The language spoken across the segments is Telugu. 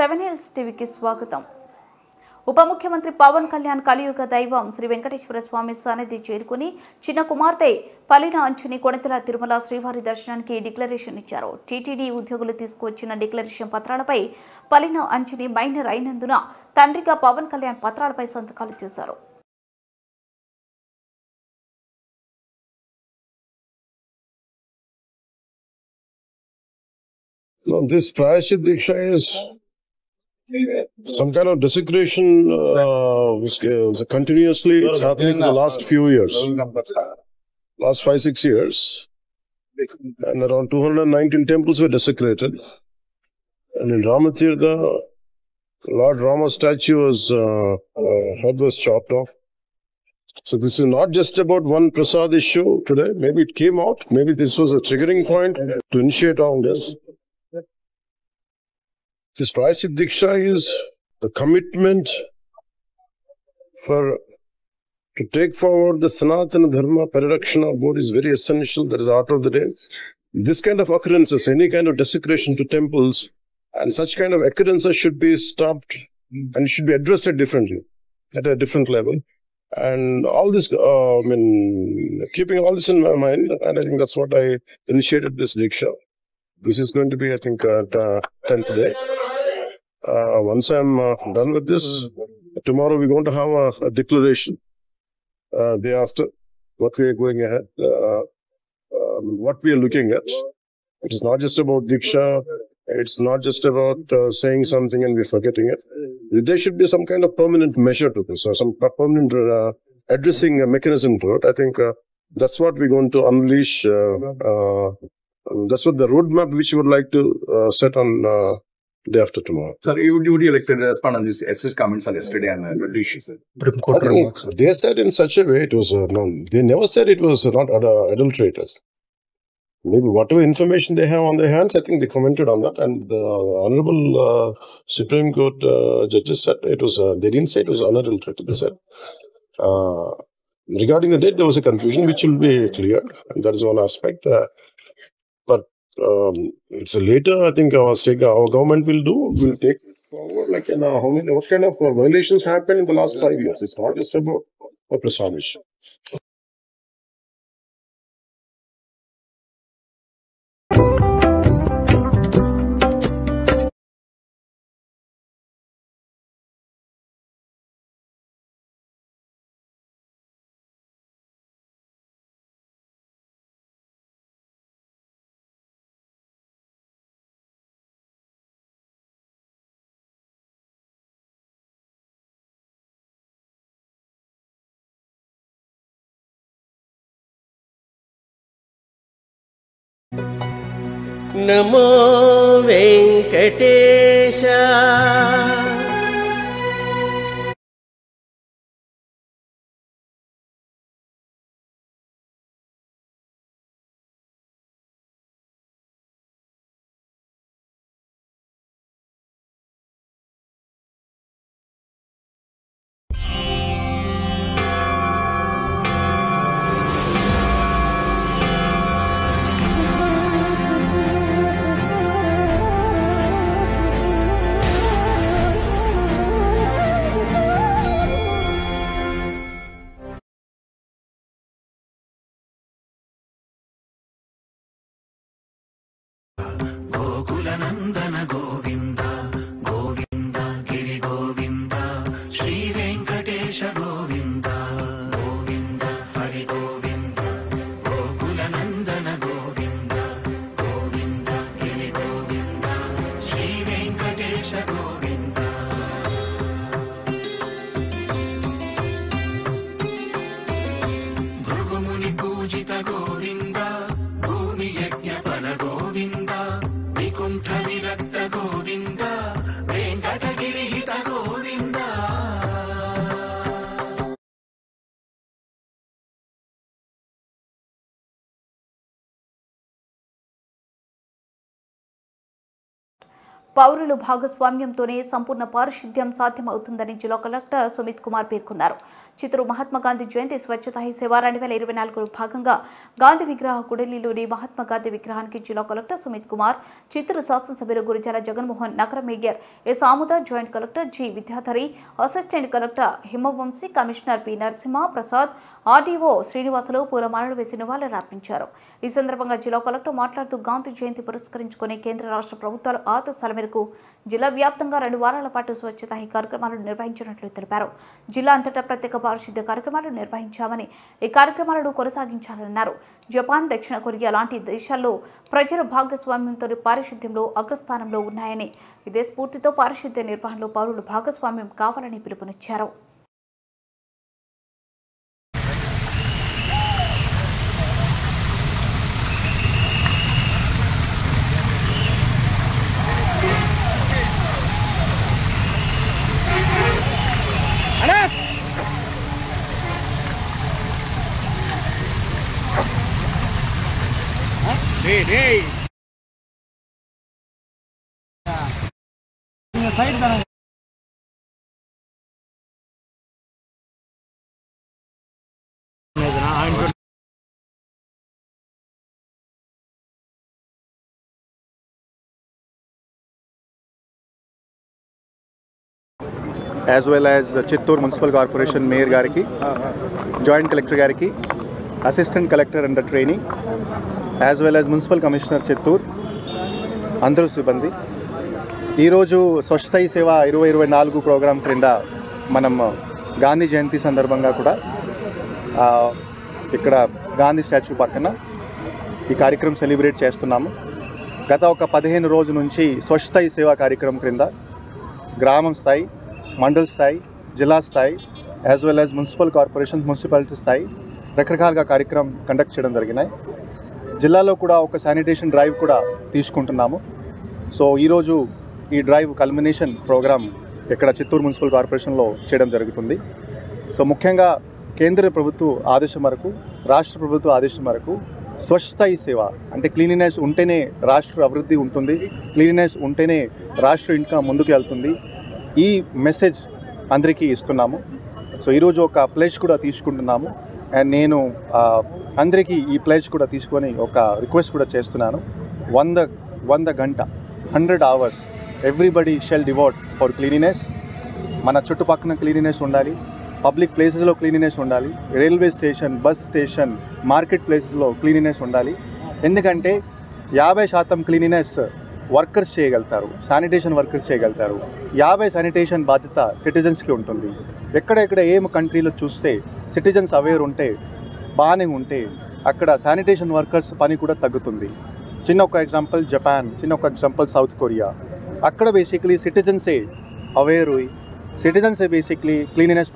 7 Hills టీవీకి స్వాగతం. ఉప ముఖ్యమంత్రి పవన్ కళ్యాణ్ కలియుగ దైవం శ్రీ వెంకటేశ్వర స్వామి సన్నిధి చేరుకుని చిన్న కుమార్తె పలిన అంచుని కొణితెల తిరుమల శ్రీవారి దర్శనానికి డిక్లరేషన్ ఇచ్చారు. టీటీడీ ఉద్యోగులు తీసుకువచ్చిన డిక్లరేషన్ పత్రాలపై పలిన అంచుని మైనర్ అయినందున తండ్రిగా పవన్ కళ్యాణ్ పత్రాలపై సంతకాలు చేశారు. This Prayashchit Diksha is some kind of desecration continuously. It's happening for the last few years, last 5-6 years. And around 219 temples were desecrated. And in Ramatirtha, Lord Rama's statue head was chopped off. So this is not just about one Prasad issue today. Maybe it came out. Maybe this was a triggering point to initiate all this. This Prayashchit Diksha is the commitment to take forward the Sanatana Dharma Paridakshana board is very essential. That is the art of the day. This kind of occurrences, any kind of desecration to temples and such kind of occurrences should be stopped and it should be addressed differently, at a different level. And all this, keeping all this in my mind, and I think that's what I initiated this Diksha. This is going to be, I think, 10th day. Once I'm done with this, tomorrow we're going to have a declaration. Day after, what we are going ahead, what we are looking at. It is not just about Diksha. It's not just about saying something and we're forgetting it. There should be some kind of permanent measure to this, or some permanent addressing mechanism to it. I think that's what we're going to unleash. That's what the roadmap which we would like to set on day after tomorrow. Sir, would you like to respond on this SS comments on yesterday and they said in such a way it was they never said it was not adulterated. Maybe whatever information they have on their hands, I think they commented on that, and the Honorable Supreme Court judges said it was. They didn't say it was unadulterated. They said regarding the date there was a confusion which will be cleared, and that is one aspect. But it's later. I think our government will take forward like what kind of violations happened in the last 5 years. It's not just about a Prasad issue. नमो वेंकटेश నন্দన గోవింద గోవింద గిరి గోవింద శ్రీ వెంకటేశ గోవింద గోవింద హరి గోవింద గోకుల నందన గోవింద గోవింద గిరి గోవింద శ్రీ వెంకటేశ గోవింద భృగుముని పూజిత గోవింద భూమి యజ్ఞ ఫల గోవింద వైకుంఠ విరక్త గోవింద వెంకటగిరి హిత గోవింద పౌరుల భాగస్వామ్యంతోనే సంపూర్ణ పారిశుద్ధ్యం సాధ్యమవుతుందని జిల్లా కలెక్టర్ సుమిత్ కుమార్ పేర్కొన్నారు. చిత్తూరు మహాత్మా గాంధీ జయంతి స్వచ్ఛతా హీ సేవ 2024 భాగంగా గాంధీ విగ్రహ గుడిలోని మహాత్మా గాంధీ విగ్రహానికి జిల్లా కలెక్టర్ సుమిత్ కుమార్, చిత్తూరు శాసనసభ్యులు గురిజాల జగన్మోహన్, నగర mayor S Amuda, joint collector G Vidyadhari, assistant collector Himavamsi, commissioner P Narasimha Prasad, RDO Srinivasulu పూలమాలలు వేసి నివాళులర్పించారు. ఈ సందర్భంగా జిల్లా కలెక్టర్ మాట్లాడుతూ గాంధీ జయంతి పురస్కరించుకుని కేంద్ర రాష్ట్ర ప్రభుత్వాల ఆదేశాల మేరకు జిల్లా వ్యాప్తంగా 2 వారాల పాటు స్వచ్ఛతా హీ కార్యక్రమాలను నిర్వహించినట్లు తెలిపారు. జిల్లా అంతటా ప్రత్యేక పారిశుద్ధ్య కార్యక్రమాలు నిర్వహించామని, ఈ కార్యక్రమాలను కొనసాగించాలన్నారు. జపాన్, దక్షిణ కొరియా లాంటి దేశాల్లో ప్రజల భాగస్వామ్యంతో పారిశుద్ధ్యంలో అగ్రస్థానంలో ఉన్నాయని, ఇదే స్ఫూర్తితో పారిశుద్ధ్య నిర్వహణలో పౌరుల భాగస్వామ్యం కావాలని పిలుపునిచ్చారు. as well as Chittoor Municipal Corporation Mayor Gariki, Joint Collector Gariki, Assistant Collector under training, as well as Municipal Commissioner Chittoor, Andhru Sibandi. ఈ రోజు స్వచ్ఛతా హీ సేవ 2024 ప్రోగ్రాం క్రింద మనం గాంధీ జయంతి సందర్భంగా కూడా ఇక్కడ గాంధీ స్టాచ్యూ పక్కన ఈ కార్యక్రమం సెలబ్రేట్ చేస్తున్నాము. గత ఒక 15 రోజుల నుంచి స్వచ్ఛతా హీ సేవ కార్యక్రమం క్రింద గ్రామం స్థాయి, మండల స్థాయి, జిల్లా స్థాయి, as well as municipal corporation, municipality స్థాయి రకరకాలుగా కార్యక్రమం కండక్ట్ చేయడం జరిగినాయి. జిల్లాలో కూడా ఒక శానిటేషన్ డ్రైవ్ కూడా తీసుకుంటున్నాము. సో ఈరోజు ఈ డ్రైవ్ కల్మినేషన్ ప్రోగ్రామ్ ఇక్కడ చిత్తూరు మున్సిపల్ కార్పొరేషన్లో చేయడం జరుగుతుంది. సో ముఖ్యంగా కేంద్ర ప్రభుత్వ ఆదేశం మేరకు, రాష్ట్ర ప్రభుత్వ ఆదేశం మేరకు స్వచ్ఛతా హీ సేవ అంటే క్లీనినెస్ ఉంటేనే రాష్ట్ర అభివృద్ధి ఉంటుంది, క్లీనినెస్ ఉంటేనే రాష్ట్ర ఇంకా ముందుకు వెళ్తుంది. ఈ మెసేజ్ అందరికీ ఇస్తున్నాము. సో ఈరోజు ఒక ప్లెజ్ కూడా తీసుకుంటున్నాము. అండ్ నేను అందరికీ ఈ ప్లెజ్ కూడా తీసుకొని ఒక రిక్వెస్ట్ కూడా చేస్తున్నాను. 100 గంట 100 hours everybody shall devote for cleanliness. మన చుట్టుపక్కల క్లీనినెస్ ఉండాలి, పబ్లిక్ ప్లేసెస్లో క్లీనినెస్ ఉండాలి, railway station, bus station, market ప్లేసెస్లో క్లీనినెస్ ఉండాలి. ఎందుకంటే 50% క్లీనినెస్ వర్కర్స్ చేయగలుగుతారు, శానిటేషన్ వర్కర్స్ చేయగలుగుతారు. 50 శానిటేషన్ బాధ్యత సిటిజన్స్కి ఉంటుంది. ఎక్కడెక్కడ ఏం కంట్రీలో చూస్తే సిటిజన్స్ అవేర్ ఉంటే, బాగానే ఉంటే అక్కడ శానిటేషన్ వర్కర్స్ పని కూడా తగ్గుతుంది. చిన్న ఒక ఎగ్జాంపుల్ జపాన్, చిన్న ఒక ఎగ్జాంపుల్ సౌత్ కొరియా. అక్కడ బేసిక్లీ సిటిజన్సే అవేర్ అయ్యి సిటిజన్సే బేసిక్లీ క్లీనినెస్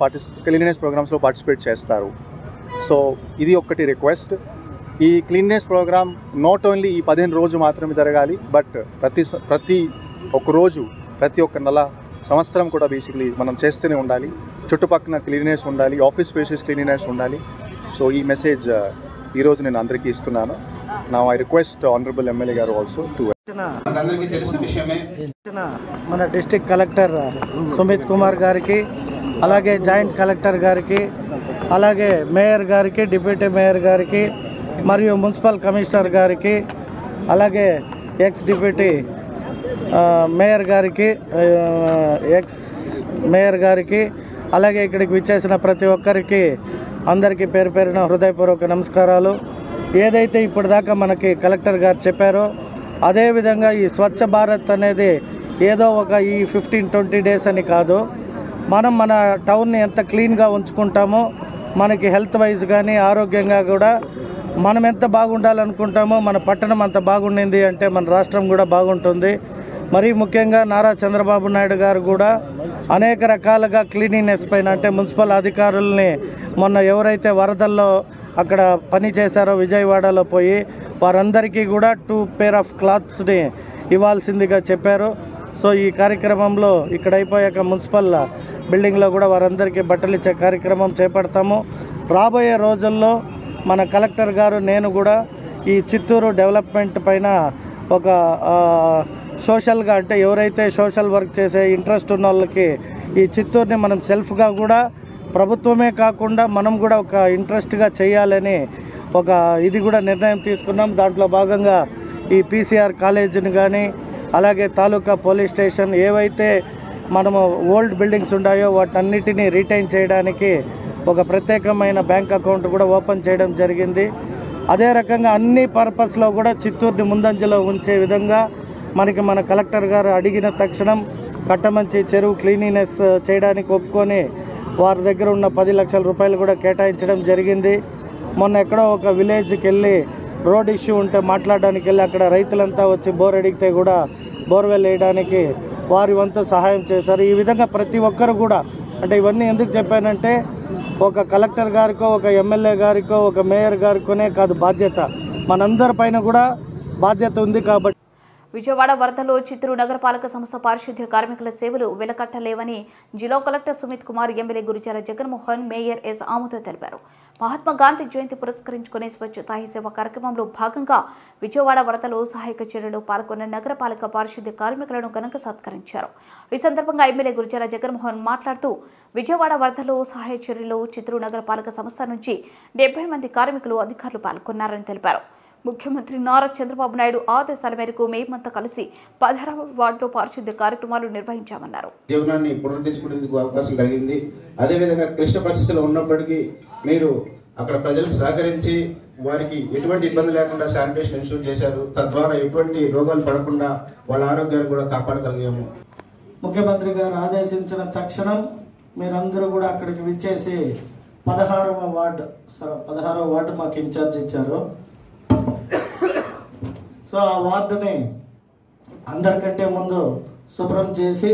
ప్రోగ్రామ్స్లో పార్టిసిపేట్ చేస్తారు. సో ఇది ఒక్కటి రిక్వెస్ట్. ఈ క్లీన్నెస్ ప్రోగ్రామ్ నాట్ ఓన్లీ ఈ 15 రోజు మాత్రమే జరగాలి, బట్ ప్రతి ఒక్క రోజు, ప్రతి ఒక్క నెల, సంవత్సరం కూడా బేసిక్లీ మనం చేస్తూనే ఉండాలి. చుట్టుపక్కల క్లీనినెస్ ఉండాలి, ఆఫీస్ స్పేసెస్ క్లీనినెస్ ఉండాలి. సో ఈ మెసేజ్ ఈరోజు నేను అందరికీ ఇస్తున్నాను. నా ఐ రిక్వెస్ట్ ఆనరబుల్ ఎమ్మెల్యే గారు ఆల్సో టు మన డిస్ట్రిక్ట్ కలెక్టర్ సుమిత్ కుమార్ గారికి, అలాగే జాయింట్ కలెక్టర్ గారికి, అలాగే మేయర్ గారికి, డిప్యూటీ మేయర్ గారికి, మరియు మున్సిపల్ కమిషనర్ గారికి, అలాగే ఎక్స్ డిప్యూటీ మేయర్ గారికి, ఎక్స్ మేయర్ గారికి, అలాగే ఇక్కడికి విచ్చేసిన ప్రతి ఒక్కరికి అందరికీ పేరు పేరున హృదయపూర్వక నమస్కారాలు. ఏదైతే ఇప్పటిదాకా మనకి కలెక్టర్ గారు చెప్పారో అదేవిధంగా ఈ స్వచ్ఛ భారత్ అనేది ఏదో ఒక ఈ 15-20 డేస్ అని కాదు. మనం మన టౌన్ని ఎంత క్లీన్గా ఉంచుకుంటామో, మనకి హెల్త్ వైజ్ కానీ ఆరోగ్యంగా కూడా మనం ఎంత బాగుండాలనుకుంటామో, మన పట్టణం అంత బాగుండింది అంటే మన రాష్ట్రం కూడా బాగుంటుంది. మరీ ముఖ్యంగా నారా చంద్రబాబు నాయుడు గారు కూడా అనేక రకాలుగా క్లీనినెస్ పైన అంటే మున్సిపల్ అధికారుల్ని మొన్న ఎవరైతే వరదల్లో అక్కడ పని చేశారో విజయవాడలో పోయి వారందరికీ కూడా 2 pair of clothsని ఇవ్వాల్సిందిగా చెప్పారు. సో ఈ కార్యక్రమంలో ఇక్కడ అయిపోయాక మున్సిపల్ బిల్డింగ్లో కూడా వారందరికీ బట్టలు ఇచ్చే కార్యక్రమం చేపడతాము. రాబోయే రోజుల్లో మన కలెక్టర్ గారు, నేను కూడా ఈ చిత్తూరు డెవలప్మెంట్ పైన ఒక సోషల్గా అంటే ఎవరైతే సోషల్ వర్క్ చేసే ఇంట్రెస్ట్ ఉన్న వాళ్ళకి ఈ చిత్తూరుని మనం సెల్ఫ్గా కూడా ప్రభుత్వమే కాకుండా మనం కూడా ఒక ఇంట్రెస్ట్గా చేయాలని ఒక ఇది కూడా నిర్ణయం తీసుకున్నాం. దాంట్లో భాగంగా ఈ పీసీఆర్ కాలేజీని కానీ అలాగే తాలూకా పోలీస్ స్టేషన్ ఏవైతే మనము ఓల్డ్ బిల్డింగ్స్ ఉన్నాయో వాటన్నిటినీ రిటైన్ చేయడానికి ఒక ప్రత్యేకమైన బ్యాంక్ అకౌంట్ కూడా ఓపెన్ చేయడం జరిగింది. అదే రకంగా అన్ని పర్పస్లో కూడా చిత్తూరుని ముందంజలో ఉంచే విధంగా మన కలెక్టర్ గారు అడిగిన తక్షణం కట్టమంచి చెరువు క్లీనినెస్ చేయడానికి ఒప్పుకొని వారి దగ్గర ఉన్న 10 లక్షల రూపాయలు కూడా కేటాయించడం జరిగింది. మొన్న ఎక్కడో ఒక విలేజ్కి వెళ్ళి రోడ్ ఇష్యూ ఉంటే మాట్లాడడానికి వెళ్ళి అక్కడ రైతులంతా వచ్చి బోర్ అడిగితే కూడా బోర్వెల్ వేయడానికి వారి వంతు సహాయం చేశారు. ఈ విధంగా ప్రతి ఒక్కరు కూడా అంటే ఇవన్నీ ఎందుకు చెప్పానంటే ఒక కలెక్టర్ గారికో ఒక ఎమ్మెల్యే గారికో ఒక మేయర్ గారికోనే కాదు బాధ్యత, మనందరి పైన కూడా బాధ్యత ఉంది. కాబట్టి విజయవాడ వరదలో చిత్తూరు నగరపాలక సంస్థ పారిశుద్ధ్య కార్మికుల సేవలు వెలకట్టలేవని జిల్లా collector Sumit Kumar, MLA Gurujala Jaganmohan, mayor S Amuda తెలిపారు. మహాత్మా గాంధీ జయంతి పురస్కరించుకునే స్వచ్ఛతా హీ సేవ కార్యక్రమంలో భాగంగా విజయవాడ వరదలో సహాయక చర్యలో పాల్గొన్న నగరపాలక పారిశుద్ధ్య కార్మికులను ఘనంగా సత్కరించారు. ఈ సందర్భంగా ఎమ్మెల్యే గురుజాల జగన్మోహన్ మాట్లాడుతూ విజయవాడ వరదలో సహాయ చర్యలో చిత్తూరు నగరపాలక సంస్థ నుంచి 70 మంది కార్మికులు, అధికారులు పాల్గొన్నారని తెలిపారు. ముఖ్యమంత్రి నారా చంద్రబాబు నాయుడు ఆదేశాల మేరకు మేమంతా కలిసి 16వ వార్డులో పారిశుద్ధ్య కార్యక్రమాలు నిర్వహించామన్నారు. జీవనాన్ని పునరుద్ధరించుకునేందుకు అవకాశం కలిగింది. అదేవిధంగా క్లిష్ట పరిస్థితులు ఉన్నప్పటికీ మీరు అక్కడ ప్రజలకు సహకరించి వారికి ఎటువంటి ఇబ్బంది లేకుండా శానిటేషన్ ఇన్స్యూర్ చేశారు. తద్వారా ఎటువంటి రోగాలు పడకుండా వాళ్ళ ఆరోగ్యాన్ని కూడా కాపాడగలిగాము. ముఖ్యమంత్రి గారు ఆదేశించిన తక్షణం మీరందరూ కూడా అక్కడికి విచ్చేసి 16వ వార్డు మాకు ఇన్ఛార్జ్ ఇచ్చారు. సో ఆ వార్డుని అందరికంటే ముందు శుభ్రం చేసి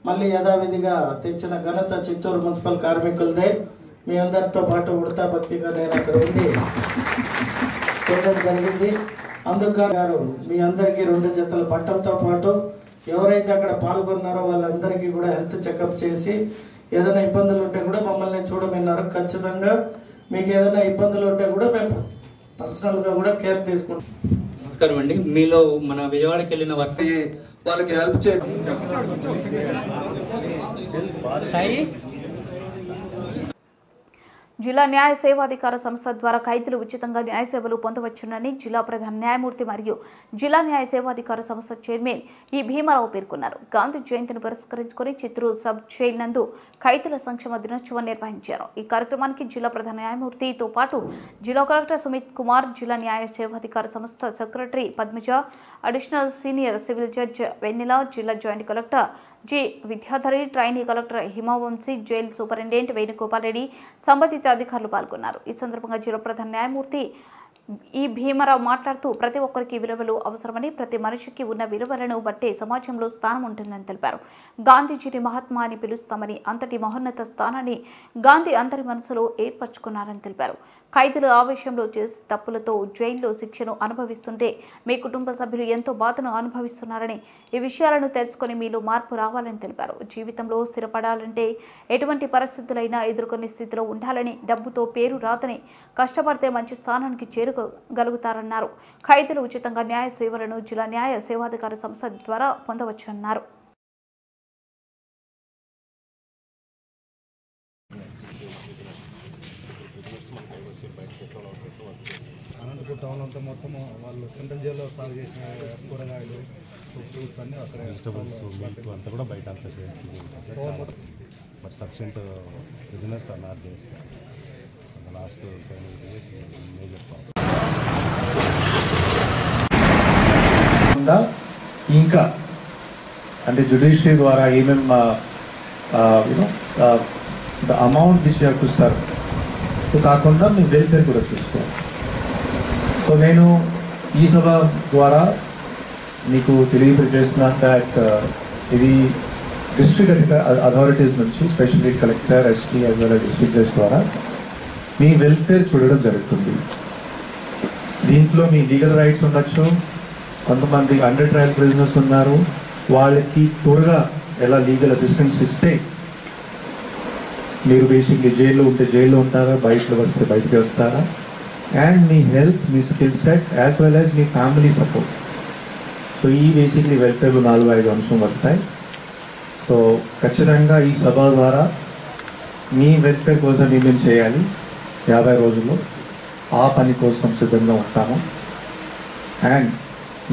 మళ్ళీ యథావిధిగా తెచ్చిన ఘనత చిత్తూరు మున్సిపల్ కార్మికులదే. మీ అందరితో పాటు ఉడతా భక్తిగా నేను అక్కడ ఉండి చేయడం జరిగింది. అందుకు గారు మీ అందరికీ 2 జతల బట్టలతో పాటు ఎవరైతే అక్కడ పాల్గొన్నారో వాళ్ళందరికీ కూడా హెల్త్ చెకప్ చేసి ఏదైనా ఇబ్బందులు ఉంటే కూడా మమ్మల్ని చూడమన్నారు. ఖచ్చితంగా మీకు ఏదైనా ఇబ్బందులు ఉంటే కూడా మేము పర్సనల్గా కూడా కేర్ తీసుకుంటాం. నమస్కారం అండి. మీలో మన విజయవాడకి వెళ్ళిన వాళ్ళకి హెల్ప్ చేసి జిల్లా న్యాయ సేవాధికార సంస్థ ద్వారా ఖైదీలు ఉచితంగా న్యాయ సేవలు పొందవచ్చునని జిల్లా ప్రధాన న్యాయమూర్తి మరియు జిల్లా న్యాయ సేవాధికార సంస్థ చైర్మన్ ఈ భీమారావు పేర్కొన్నారు. గాంధీ జయంతిని పురస్కరించుకుని చిత్తూరు సబ్ జైలు నందు ఖైదీల సంక్షేమ దినోత్సవం నిర్వహించారు. ఈ కార్యక్రమానికి జిల్లా ప్రధాన న్యాయమూర్తితో పాటు జిల్లా కలెక్టర్ సుమిత్ కుమార్, జిల్లా న్యాయ సేవాధికార సంస్థ secretary Padmaja, additional senior civil judge Vennela, జిల్లా joint collector G Vidyadhari, trainee collector Himavamsi, jail superintendent Venugopal Reddy, సంబంధిత అధికారులు పాల్గొన్నారు. ఈ సందర్భంగా జిల్లా ప్రధాన న్యాయమూర్తి ఈ భీమరావు మాట్లాడుతూ ప్రతి ఒక్కరికి విలువలు అవసరమని, ప్రతి మనిషికి ఉన్న విలువలను బట్టే సమాజంలో స్థానం ఉంటుందని తెలిపారు. గాంధీజీని మహాత్మా అని పిలుస్తామని, అంతటి మహోన్నత స్థానాన్ని గాంధీ అందరి మనసులో ఏర్పరచుకున్నారని తెలిపారు. ఖైదీలు ఆవేశంలో చేసి తప్పులతో జైల్లో శిక్షను అనుభవిస్తుంటే మీ కుటుంబ సభ్యులు ఎంతో బాధను అనుభవిస్తున్నారని, ఈ విషయాలను తెలుసుకుని మీలో మార్పు రావాలని తెలిపారు. జీవితంలో స్థిరపడాలంటే ఎటువంటి పరిస్థితులైనా ఎదుర్కొనే స్థితిలో ఉండాలని, డబ్బుతో పేరు రాదని, కష్టపడితే మంచి స్థానానికి చేరుకోగలుగుతారన్నారు. ఖైదీలు ఉచితంగా న్యాయ సేవలను జిల్లా న్యాయ సేవాధికార సంస్థ ద్వారా పొందవచ్చన్నారు. అనంతపురం టౌన్ అంతా మొత్తం వాళ్ళు సెంట్రల్ జైల్లో సాగు చేసిన కూరగాయలు, ఫ్రూట్స్ అన్నీ అక్కడ వెజిటబుల్స్, మిల్క్ అంతా కూడా బయట అంతా but sufficient business are not there sir. Last 7 years major problem. ఇంకా అంటే జ్యుడిషియరీ ద్వారా ఏమేమి you know the amount which you have to serve కాకుండా మీ వెల్ఫేర్ కూడా చూసుకోవాలి. సో నేను ఈ సభ ద్వారా మీకు తెలియజేస్తున్నాను దట్ ఇది డిస్ట్రిక్ట్ అథారిటీస్ నుంచి specially collector, SP as well as district judge ద్వారా మీ వెల్ఫేర్ చూడడం జరుగుతుంది. దీంట్లో మీ లీగల్ రైట్స్ ఉండొచ్చు, కొంతమంది అండర్ ట్రయల్ ప్రిజనర్స్ ఉన్నారు, వాళ్ళకి త్వరగా ఎలా లీగల్ అసిస్టెన్స్ ఇస్తే మీరు బేసిక్లీ జైల్లో ఉంటే జైల్లో ఉంటారా, బయటలో వస్తే బయటకి వస్తారా, and me health, me skill set as well as me family support. So so ఈ బేసిక్లీ వెల్ఫేర్లు 4-5 అంశం వస్తాయి. సో ఖచ్చితంగా ఈ సభ ద్వారా మీ వెల్ఫేర్ కోసం ఏమేమి చేయాలి 50 రోజుల్లో ఆ పని కోసం సిద్ధంగా ఉంటాము. అండ్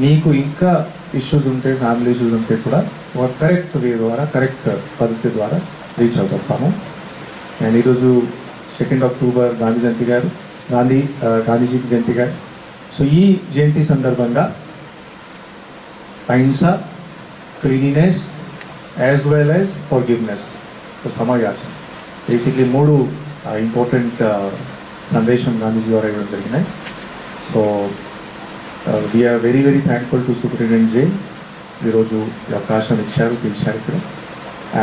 మీకు ఇంకా ఇష్యూస్ ఉంటే, ఫ్యామిలీ ఇష్యూస్ ఉంటే కూడా ఒక కరెక్ట్ వే ద్వారా, కరెక్ట్ పద్ధతి ద్వారా రీచ్ అవుతాము. అండ్ ఈరోజు 2 అక్టోబర్ గాంధీజీ జయంతి గారు. సో ఈ జయంతి సందర్భంగా అహింస, cleanliness as well as forgiveness, సమాయాచన, బేసిక్లీ 3 ఇంపార్టెంట్ సందేశం గాంధీజీ ద్వారా ఇవ్వడం జరిగినాయి. So we are very very thankful to superintendent Jain ఈరోజు ఈ అవకాశం ఇచ్చారు, పిలిచారు ఇక్కడ.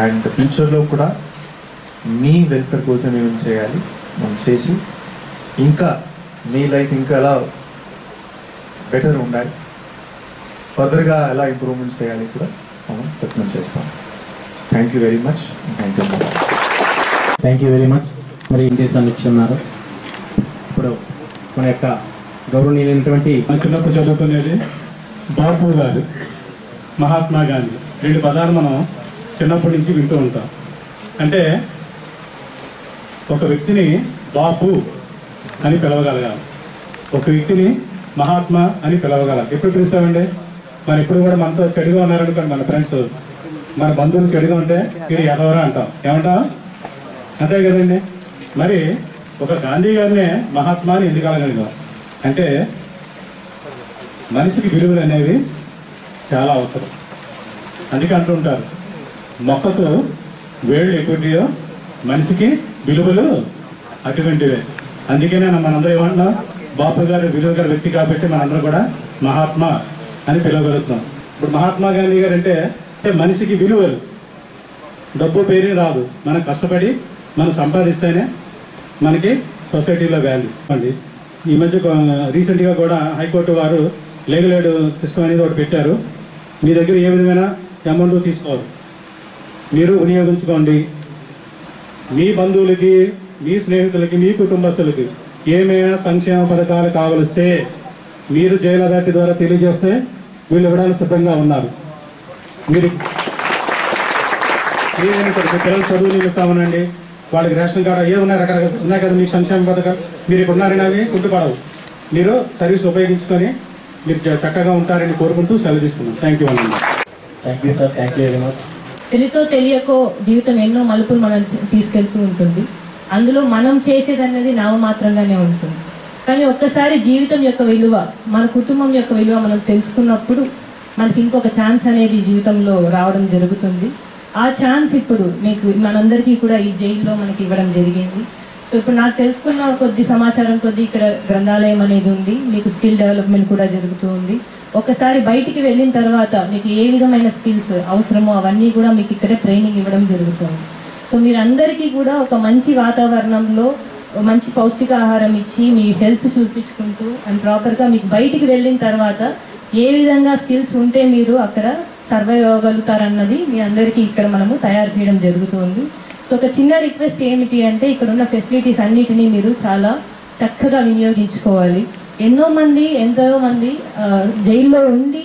అండ్ ఫ్యూచర్లో కూడా మీ వెల్ఫేర్ కోసం ఏమేమి చేయాలి మనం చేసి ఇంకా మీ లైఫ్ ఇంకా ఎలా బెటర్ ఉండాలి, ఫర్దర్గా ఎలా ఇంప్రూవ్మెంట్స్ చేయాలి కూడా మనం ప్రయత్నం చేస్తాం. Thank you very much. Thank you very much. మరి ఇండియా సమీక్షన్నారు. ఇప్పుడు మన యొక్క గౌరవనీయులైనటువంటి చిన్నప్పుడు చదువుకునేది బాపు గారు, మహాత్మా గాంధీ 2 పదాలు మనం చిన్నప్పటి నుంచి వింటూ ఉంటాం. అంటే ఒక వ్యక్తిని బాపు అని పిలవగలగాలి, ఒక వ్యక్తిని మహాత్మా అని పిలవగలగాలి. ఎప్పుడు పిలుస్తామండి? మనం ఎప్పుడు కూడా మనతో చెడుగా ఉన్నారనుకోండి, మన ఫ్రెండ్స్, మన బంధువులు చెడుగా ఉంటే ఇది ఎదవరా అంటాం, ఏమంటాం? అంతే కదండి. మరి ఒక గాంధీ గారినే మహాత్మా అని ఎందుకు అనగలిగాం అంటే మనిషికి విలువలు అనేవి చాలా అవసరం. అందుకే అంటూ ఉంటారు, మొక్కకు వేళ్ళు ఎటువంటియో మనిషికి విలువలు అటువంటివే. అందుకనే మనందరూ ఏమంటున్నాం, బాపు గారు విలువ గారి వ్యక్తి కాబట్టి మనందరూ కూడా మహాత్మా అని పిలవగలుగుతున్నాం. ఇప్పుడు మహాత్మా గాంధీ గారు అంటే మనిషికి విలువలు, డబ్బు పేరే రాదు, మనం కష్టపడి మనం సంపాదిస్తేనే మనకి సొసైటీలో వాల్యూ అండి. ఈ మధ్య రీసెంట్గా కూడా హైకోర్టు వారు లీగల్ సిస్టమ్ అనేది ఒకటి పెట్టారు. మీ దగ్గర ఏ విధమైన అమౌంట్ తీసుకోరు, మీరు వినియోగించుకోండి. మీ బంధువులకి, మీ స్నేహితులకి, మీ కుటుంబస్తులకి ఏమైనా సంక్షేమ పథకాలు కావలిస్తే మీరు జైలు అథారిటీ ద్వారా తెలియజేస్తే వీళ్ళు ఇవ్వడానికి సిద్ధంగా ఉన్నారు. మీరు పిల్లలు చదువు నిలుస్తామనండి, వాళ్ళకి రేషన్ కార్డు ఏమున్నాయి, రకరకాల ఉన్నాయి కదా మీకు సంక్షేమ పథకాలు. మీరు ఇక్కడ ఉన్నారని అవి గుర్తుపడవు. మీరు సర్వీస్ ఉపయోగించుకొని మీరు చక్కగా ఉంటారని కోరుకుంటూ సెలవు తీసుకున్నాం. థ్యాంక్ యూ అండి. Thank you sir. Thank you very much. తెలుసో తెలియకో జీవితం ఎన్నో మలుపులు మనం తీసుకెళ్తూ ఉంటుంది. అందులో మనం చేసేది అనేది నామమాత్రంగానే ఉంటుంది. కానీ ఒక్కసారి జీవితం యొక్క విలువ, మన కుటుంబం యొక్క విలువ మనం తెలుసుకున్నప్పుడు మనకి ఇంకొక ఛాన్స్ అనేది జీవితంలో రావడం జరుగుతుంది. ఆ ఛాన్స్ ఇప్పుడు మీకు మనందరికీ కూడా ఈ జైల్లో మనకి ఇవ్వడం జరిగింది. సో ఇప్పుడు నాకు తెలుసుకున్న కొద్ది సమాచారం కొద్ది ఇక్కడ గ్రంథాలయం అనేది ఉంది, మీకు స్కిల్ డెవలప్మెంట్ కూడా జరుగుతూ ఉంది. ఒకసారి బయటికి వెళ్ళిన తర్వాత మీకు ఏ విధమైన స్కిల్స్ అవసరమో అవన్నీ కూడా మీకు ఇక్కడ ట్రైనింగ్ ఇవ్వడం జరుగుతుంది. సో మీరందరికీ కూడా ఒక మంచి వాతావరణంలో మంచి పౌష్టికాహారం ఇచ్చి మీ హెల్త్ చూపించుకుంటూ అండ్ ప్రాపర్గా మీకు బయటికి వెళ్ళిన తర్వాత ఏ విధంగా స్కిల్స్ ఉంటే మీరు అక్కడ సర్వైవ్ అవ్వగలుగుతారన్నది మీ అందరికీ ఇక్కడ మనము తయారు చేయడం జరుగుతుంది. సో ఒక చిన్న రిక్వెస్ట్ ఏమిటి అంటే ఇక్కడ ఉన్న ఫెసిలిటీస్ అన్నిటినీ మీరు చాలా చక్కగా వినియోగించుకోవాలి. ఎంతో మంది జైల్లో ఉండి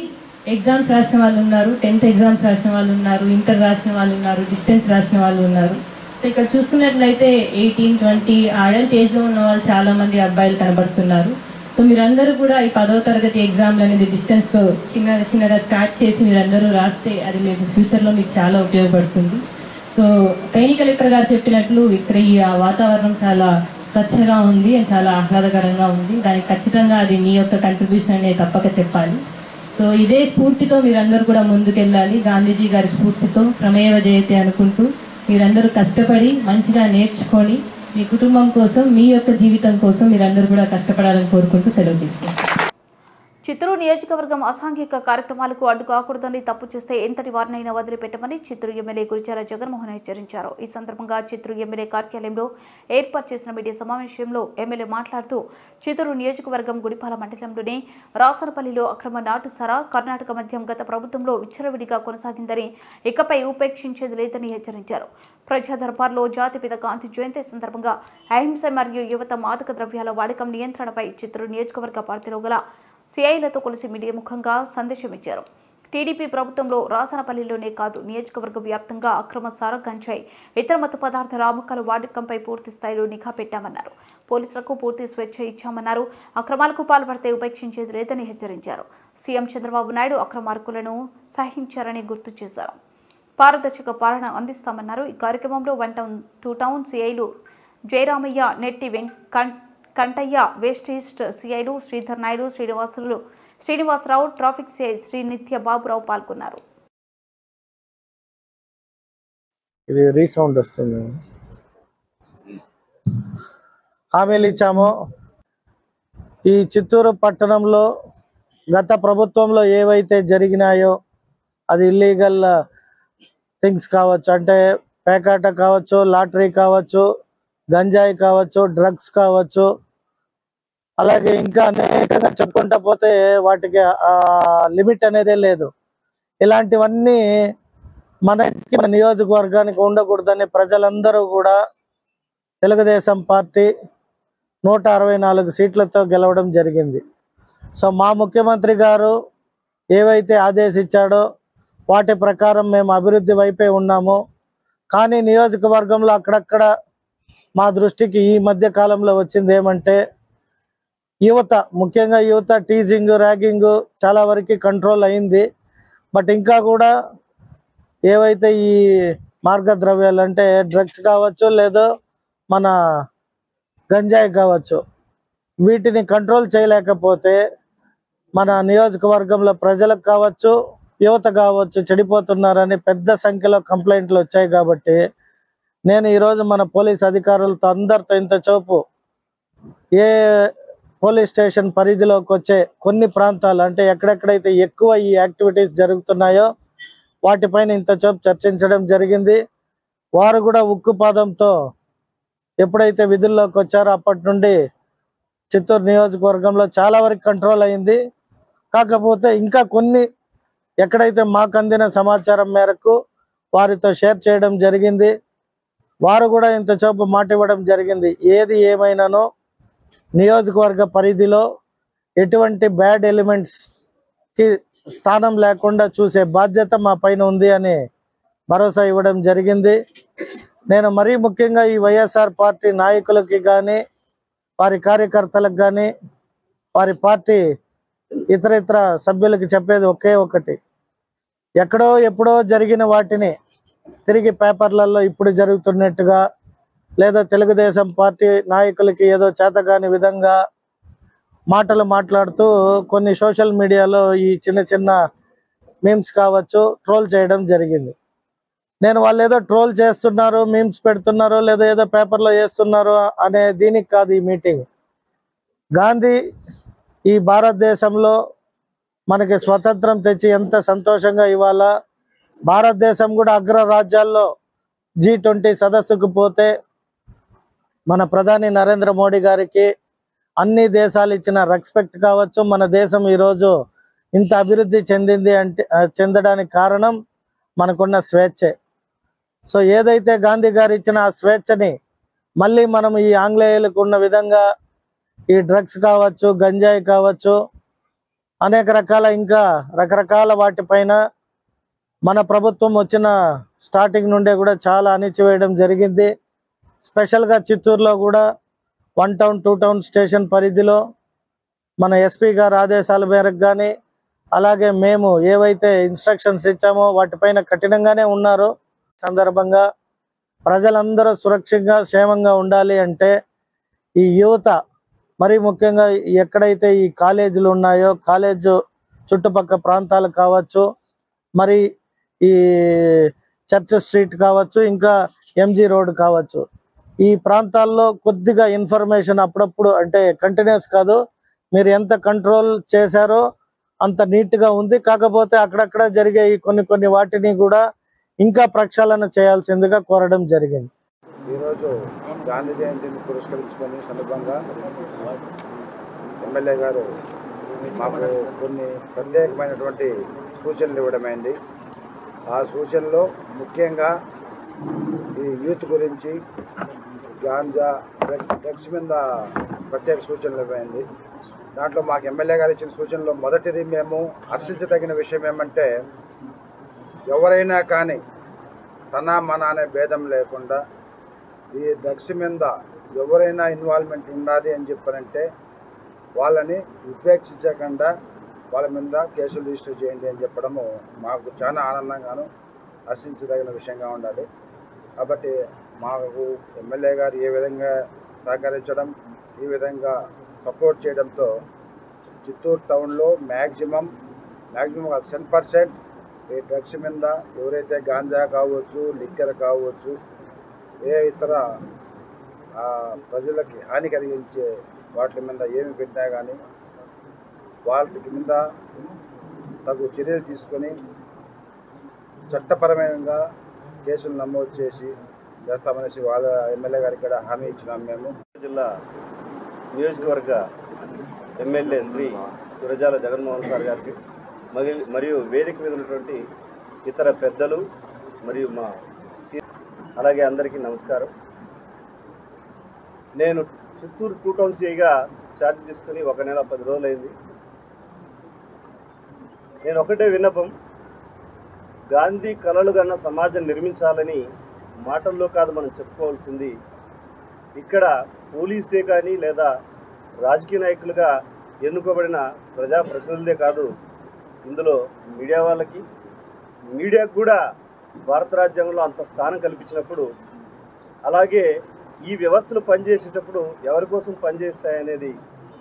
ఎగ్జామ్స్ రాసిన వాళ్ళు ఉన్నారు, 10th ఎగ్జామ్స్ రాసిన వాళ్ళు ఉన్నారు, ఇంటర్ రాసిన వాళ్ళు ఉన్నారు, డిస్టెన్స్ రాసిన వాళ్ళు ఉన్నారు. సో ఇక్కడ చూస్తున్నట్లయితే 18, 20 అడల్ట్ ఏజ్లో ఉన్న వాళ్ళు చాలామంది అబ్బాయిలు కనబడుతున్నారు. సో మీరందరూ కూడా ఈ 10వ తరగతి ఎగ్జామ్లు అనేది డిస్టెన్స్తో చిన్నగా స్టార్ట్ చేసి మీరందరూ రాస్తే అది మీకు ఫ్యూచర్లో మీకు చాలా ఉపయోగపడుతుంది. సో ట్రైనింగ్ కలెక్టర్ గారు చెప్పినట్లు ఇక్కడ ఈ వాతావరణం చాలా స్వచ్ఛంగా ఉంది అండ్ చాలా ఆహ్లాదకరంగా ఉంది. దానికి ఖచ్చితంగా అది మీ యొక్క కంట్రిబ్యూషన్ అనేది తప్పక చెప్పాలి. సో ఇదే స్ఫూర్తితో మీరందరూ కూడా ముందుకెళ్ళాలి. గాంధీజీ గారి స్ఫూర్తితో శ్రమేవ జయతే అనుకుంటూ మీరందరూ కష్టపడి మంచిగా నేర్చుకొని మీ కుటుంబం కోసం, మీ యొక్క జీవితం కోసం మీరందరూ కూడా కష్టపడాలని కోరుకుంటూ సెలవు తీసుకుంటాం. చిత్తూరు నియోజకవర్గం అసాంఘిక కార్యక్రమాలకు అడ్డు కాకూడదని, తప్పు చేస్తే ఎంతటి వారినైనా వదిలిపెట్టమని చిత్తూరు ఎమ్మెల్యే గురిజాల జగన్మోహన్ హెచ్చరించారు. ఈ సందర్భంగా చిత్తూరు ఎమ్మెల్యే కార్యాలయంలో ఏర్పాటు చేసిన మీడియా సమావేశంలో ఎమ్మెల్యే మాట్లాడుతూ చిత్తూరు నియోజకవర్గం గుడిపాల మండలంలోని రాసనపల్లిలో అక్రమ నాటుసారా కర్ణాటక మద్యం గత ప్రభుత్వంలో విచ్చలవిడిగా కొనసాగిందని, ఇకపై ఉపేక్షించేది లేదని హెచ్చరించారు. ప్రజా దర్బార్లో జాతిపిత గాంధీ జయంతి సందర్భంగా అహింస మరియు యువత మాదక ద్రవ్యాల వాడకం నియంత్రణపై చిత్తూరు నియోజకవర్గ పార్టీలో గల సిఐలతో కలిసి మీడియా ముఖంగా సందేశం ఇచ్చారు. టీడీపీ ప్రభుత్వంలో రాసనపల్లిలోనే కాదు నియోజకవర్గ వ్యాప్తంగా అక్రమ సారా గంజాయి ఇతర మత్తు పదార్థాల అమ్మకాల వాడకంపై పూర్తి స్థాయిలో నిఘా పెట్టామన్నారు. పోలీసులకు పూర్తి స్వేచ్ఛ ఇచ్చామన్నారు. అక్రమాలకు పాల్పడితే ఉపేక్షించేది లేదని హెచ్చరించారు. సీఎం చంద్రబాబు నాయుడు అక్రమార్కులను సహించారని గుర్తు చేశారు. పారదర్శక పాలన అందిస్తామన్నారు. ఈ కార్యక్రమంలో 1 టౌన్ 2 టౌన్ సిఐలు జయరామయ్య, నెట్టి కంటయ్య, వెస్ట్ ఈస్ట్ సిఐలు శ్రీధర్ నాయుడు, శ్రీనివాసరావు, ట్రాఫిక్ సిఐ శ్రీ నిత్య బాబురావు పాల్గొన్నారు. ఇది రీసౌండ్ వస్తుంది. హామీలు ఇచ్చాము. ఈ చిత్తూరు పట్టణంలో గత ప్రభుత్వంలో ఏవైతే జరిగినాయో అది ఇల్లీగల్ థింగ్స్ కావచ్చు, అంటే పేకాట కావచ్చు, లాటరీ కావచ్చు, గంజాయి కావచ్చు, డ్రగ్స్ కావచ్చు, అలాగే ఇంకా అనేకంగా చెప్పుకుంటా పోతే వాటికి లిమిట్ అనేదే లేదు. ఇలాంటివన్నీ మన నియోజకవర్గానికి ఉండకూడదని ప్రజలందరూ కూడా తెలుగుదేశం పార్టీ 164 సీట్లతో గెలవడం జరిగింది. సో మా ముఖ్యమంత్రి గారు ఏవైతే ఆదేశించాడో వాటి ప్రకారం మేము అభివృద్ధి వైపే ఉన్నాము. కానీ నియోజకవర్గంలో అక్కడక్కడ మా దృష్టికి ఈ మధ్య కాలంలో వచ్చింది ఏమంటే యువత, ముఖ్యంగా యువత టీజింగ్, ర్యాగింగ్ చాలా వరకు కంట్రోల్ అయింది. బట్ ఇంకా కూడా ఏవైతే ఈ మార్గద్రవ్యాలు అంటే డ్రగ్స్ కావచ్చు, లేదా మన గంజాయి కావచ్చు, వీటిని కంట్రోల్ చేయలేకపోతే మన నియోజకవర్గంలో ప్రజలకు కావచ్చు, యువత కావచ్చు చెడిపోతున్నారని పెద్ద సంఖ్యలో కంప్లైంట్లు వచ్చాయి. కాబట్టి నేను ఈరోజు మన పోలీస్ అధికారులతో అందరితో ఇంత చూపు ఏ పోలీస్ స్టేషన్ పరిధిలోకి వచ్చే కొన్ని ప్రాంతాలు అంటే ఎక్కడెక్కడైతే ఎక్కువ ఈ యాక్టివిటీస్ జరుగుతున్నాయో వాటిపైన ఇంత చూపు చర్చించడం జరిగింది. వారు కూడా ఉక్కుపాదంతో ఎప్పుడైతే విధుల్లోకి వచ్చారో అప్పటి నుండి చిత్తూరు నియోజకవర్గంలో చాలా వరకు కంట్రోల్ అయింది. కాకపోతే ఇంకా కొన్ని ఎక్కడైతే మాకు అందిన సమాచారం మేరకు వారితో షేర్ చేయడం జరిగింది. వారు కూడా ఇంత చూపు మాట ఇవ్వడం జరిగింది. ఏది ఏమైనానో నియోజకవర్గ పరిధిలో ఎటువంటి బ్యాడ్ ఎలిమెంట్స్కి స్థానం లేకుండా చూసే బాధ్యత మా పైన ఉంది అని భరోసా ఇవ్వడం జరిగింది. నేను మరీ ముఖ్యంగా ఈ వైఎస్ఆర్ పార్టీ నాయకులకి కానీ, వారి కార్యకర్తలకు కానీ, వారి పార్టీ ఇతర సభ్యులకి చెప్పేది ఒకే ఒకటి, ఎక్కడో ఎప్పుడో జరిగిన వాటిని తిరిగి పేపర్లలో ఇప్పుడు జరుగుతున్నట్టుగా లేదా తెలుగుదేశం పార్టీ నాయకులకి ఏదో చేతగాని విధంగా మాటలు మాట్లాడుతూ కొన్ని సోషల్ మీడియాలో ఈ చిన్న మీమ్స్ కావచ్చు ట్రోల్ చేయడం జరిగింది. నేను వాళ్ళు ఏదో ట్రోల్ చేస్తున్నారు, మీమ్స్ పెడుతున్నారు, లేదా ఏదో పేపర్లో వేస్తున్నారు అనే దీనికి కాదు ఈ మీటింగ్. గాంధీ ఈ భారతదేశంలో మనకి స్వతంత్రం తెచ్చి ఎంత సంతోషంగా ఇవాళ భారతదేశం కూడా అగ్ర రాజ్యాల్లో G20 సదస్సుకు పోతే మన ప్రధాని నరేంద్ర మోడీ గారికి అన్ని దేశాలు ఇచ్చిన రెస్పెక్ట్ కావచ్చు, మన దేశం ఈరోజు ఇంత అభివృద్ధి చెందింది అంటే చెందడానికి కారణం మనకున్న స్వేచ్ఛే. సో ఏదైతే గాంధీ గారు ఇచ్చిన ఆ స్వేచ్ఛని మళ్ళీ మనం ఈ ఆంగ్లేయులకు ఉన్న విధంగా ఈ డ్రగ్స్ కావచ్చు, గంజాయి కావచ్చు, అనేక రకాల ఇంకా రకరకాల వాటిపైన మన ప్రభుత్వం వచ్చిన స్టార్టింగ్ నుండే కూడా చాలా అణిచివేయడం జరిగింది. స్పెషల్గా చిత్తూరులో కూడా 1 టౌన్ 2 టౌన్ స్టేషన్ పరిధిలో మన ఎస్పీ గారు ఆదేశాల మేరకు కానీ, అలాగే మేము ఏవైతే ఇన్స్ట్రక్షన్స్ ఇచ్చామో వాటిపైన కఠినంగానే ఉన్నారు. సందర్భంగా ప్రజలందరూ సురక్షితంగా క్షేమంగా ఉండాలి అంటే ఈ యువత మరీ ముఖ్యంగా ఎక్కడైతే ఈ కాలేజీలు ఉన్నాయో కాలేజ్ చుట్టుపక్కల ప్రాంతాలు కావచ్చు, మరి ఈ చర్చ్ స్ట్రీట్ కావచ్చు, ఇంకా MG రోడ్ కావచ్చు, ఈ ప్రాంతాల్లో కొద్దిగా ఇన్ఫర్మేషన్ అప్పుడప్పుడు అంటే కంటిన్యూస్ కాదు, మీరు ఎంత కంట్రోల్ చేశారో అంత నీట్గా ఉంది. కాకపోతే అక్కడక్కడ జరిగే ఈ కొన్ని వాటిని కూడా ఇంకా ప్రక్షాళన చేయాల్సిందిగా కోరడం జరిగింది. ఈరోజు గాంధీ జయంతిని పురస్కరించుకొని సందర్భంగా ఎమ్మెల్యే గారు మాకు కొన్ని ప్రత్యేకమైనటువంటి సూచనలు ఇవ్వడమైంది. ఆ సూచనలో ముఖ్యంగా ఈ యూత్ గురించి గాంజా డ్రగ్స్ మీద ప్రత్యేక సూచనలు ఇవ్వమైంది. దాంట్లో మాకు ఎమ్మెల్యే గారు ఇచ్చిన సూచనలో మొదటిది మేము హర్షించదగిన విషయం ఏమంటే, ఎవరైనా కానీ తన మన అనే భేదం లేకుండా ఈ డ్రగ్స్ మీద ఎవరైనా ఇన్వాల్వ్మెంట్ ఉన్నది అని చెప్పారంటే వాళ్ళని ఉపేక్షించకుండా వాళ్ళ మీద కేసులు రిజిస్టర్ చేయండి అని చెప్పడము మాకు చాలా ఆనందంగాను హర్షించదగిన విషయంగా ఉండాలి. కాబట్టి మాకు ఎమ్మెల్యే గారు ఏ విధంగా సహకరించడం, ఈ విధంగా సపోర్ట్ చేయడంతో చిత్తూరు టౌన్లో మ్యాక్సిమం 100% ఈ డ్రగ్స్ మీద ఎవరైతే గాంజా కావచ్చు, లిక్కర్ కావచ్చు, ఏ ఇతర ప్రజలకి హాని కలిగించే వాటి మీద ఏమి పెట్టినా కానీ వాటి మీద తగు చర్యలు తీసుకొని చట్టపరమైన కేసులు నమోదు చేస్తామనేసి వాళ్ళ ఎమ్మెల్యే గారికి ఇక్కడ హామీ ఇచ్చినాం. మేము జిల్లా నియోజకవర్గ ఎమ్మెల్యే శ్రీ గురజాల జగన్మోహన్ సార్ గారికి మరియు వేదిక మీద ఉన్నటువంటి ఇతర పెద్దలు మరియు మా అలాగే అందరికీ నమస్కారం. నేను చిత్తూరు 2 టౌన్ సిఐగా ఛార్జ్ తీసుకుని 1 నెల 10 రోజులైంది. నేను ఒకటే విన్నపం, గాంధీ కలలు కన్న సమాజం నిర్మించాలని మాటల్లో కాదు మనం చెప్పుకోవాల్సింది. ఇక్కడ పోలీసులే కానీ లేదా రాజకీయ నాయకులుగా ఎన్నుకోబడిన ప్రజాప్రతినిధులే కాదు, ఇందులో మీడియాకు కూడా భారత రాజ్యాంగంలో అంత స్థానం కల్పించినప్పుడు, అలాగే ఈ వ్యవస్థలు పనిచేసేటప్పుడు ఎవరి కోసం పనిచేస్తాయనేది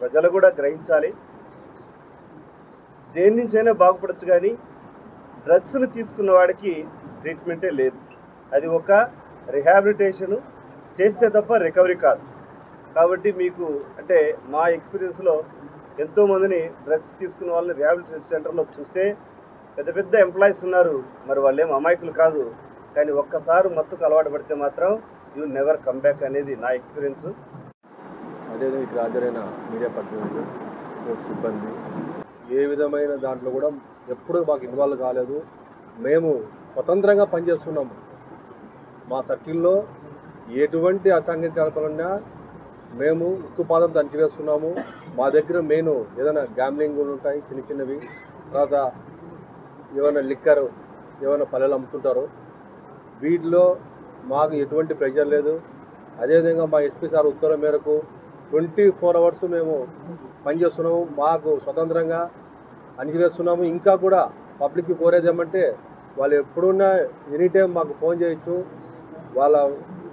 ప్రజలు కూడా గ్రహించాలి. దేని నుంచైనా బాగుపడచ్చు, కానీ డ్రగ్స్ను తీసుకున్న వాడికి ట్రీట్మెంటే లేదు. అది ఒక రిహాబిలిటేషను చేస్తే తప్ప రికవరీ కాదు. కాబట్టి మీకు అంటే మా ఎక్స్పీరియన్స్లో ఎంతోమందిని డ్రగ్స్ తీసుకున్న వాళ్ళని రిహాబిలిటేషన్ సెంటర్లో చూస్తే పెద్ద పెద్ద ఎంప్లాయీస్ ఉన్నారు, మరి వాళ్ళేం అమాయకులు కాదు. కానీ ఒక్కసారి మత్తుకు అలవాటు పడితే మాత్రం యూ నెవర్ కమ్ బ్యాక్ అనేది నా ఎక్స్పీరియన్స్. అదేవిధంగా ఇక్కడ హాజరైన మీడియా ప్రతినిధులు, సిబ్బంది ఏ విధమైన దాంట్లో కూడా ఎప్పుడూ మాకు ఇన్వాల్వ్ కాలేదు. మేము స్వతంత్రంగా పనిచేస్తున్నాము. మా సర్కిల్లో ఎటువంటి అసాంఘిక కల్పనన్నా మేము ఉక్కుపాదంతో అణచివేస్తున్నాము. మా దగ్గర మెయిన్ ఏదైనా గ్యామ్లింగ్ ఉంటాయి, చిన్నవి, తర్వాత ఏమైనా లిక్కర్ ఏమైనా పల్లెలు అమ్ముతుంటారో వీటిలో మాకు ఎటువంటి ప్రెషర్ లేదు. అదేవిధంగా మా ఎస్పీ సార్ ఉత్తర్వుల మేరకు 24 అవర్స్ మేము పనిచేస్తున్నాము. మాకు స్వతంత్రంగా అణిచివేస్తున్నాము. ఇంకా కూడా పబ్లిక్కి కోరేది ఏమంటే, వాళ్ళు ఎప్పుడున్నా ఎనీ టైం మాకు ఫోన్ చేయొచ్చు. వాళ్ళ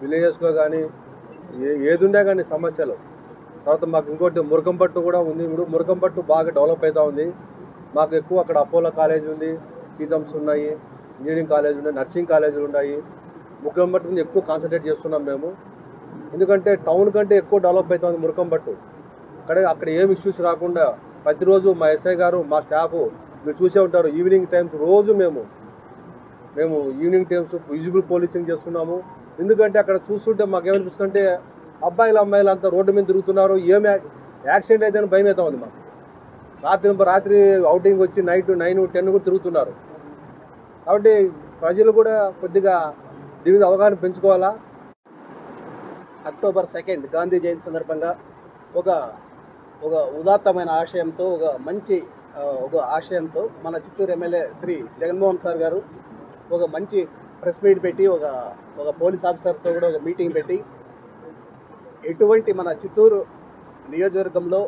విలేజెస్లో కానీ ఏది ఉన్నా కానీ సమస్యలు. తర్వాత మాకు ఇంకోటి మురకంపట్టు కూడా ఉంది. ఇప్పుడు మురకంపట్టు బాగా డెవలప్ అవుతూ ఉంది. మాకు ఎక్కువ అక్కడ అపోలో కాలేజ్ ఉంది, సీతమ్స్ ఉన్నాయి, ఇంజనీరింగ్ కాలేజ్ ఉన్నాయి, నర్సింగ్ కాలేజీలు ఉన్నాయి. మురకంపట్టు మీద ఎక్కువ కాన్సన్ట్రేట్ చేస్తున్నాం మేము. ఎందుకంటే టౌన్ కంటే ఎక్కువ డెవలప్ అవుతుంది మురకంపట్టు. అక్కడ ఏం ఇష్యూస్ రాకుండా ప్రతిరోజు మా ఎస్ఐ గారు, మా స్టాఫ్ మీరు చూసే ఉంటారు, ఈవినింగ్ టైమ్స్ రోజు మేము ఈవినింగ్ టైమ్స్ విజిబుల్ పోలీసింగ్ చేస్తున్నాము. ఎందుకంటే అక్కడ చూస్తుంటే మాకేమనిపిస్తుందంటే అమ్మాయిలు అంతా రోడ్డు మీద తిరుగుతున్నారు, ఏమి యాక్సిడెంట్ అయితే భయం అవుతా ఉంది మాకు. రాత్రి అవుటింగ్ వచ్చి నైట్ 9, 10 కూడా తిరుగుతున్నారు. కాబట్టి ప్రజలు కూడా కొద్దిగా దీని మీద అవగాహన పెంచుకోవాలా. అక్టోబర్ 2 గాంధీ జయంతి సందర్భంగా ఒక ఉదాత్తమైన ఆశయంతో ఒక ఆశయంతో మన చిత్తూరు ఎమ్మెల్యే శ్రీ జగన్మోహన్ సార్ గారు ఒక మంచి ప్రెస్ మీట్ పెట్టి ఒక పోలీస్ ఆఫీసర్తో కూడా ఒక మీటింగ్ పెట్టి ఎటువంటి మన చిత్తూరు నియోజకవర్గంలో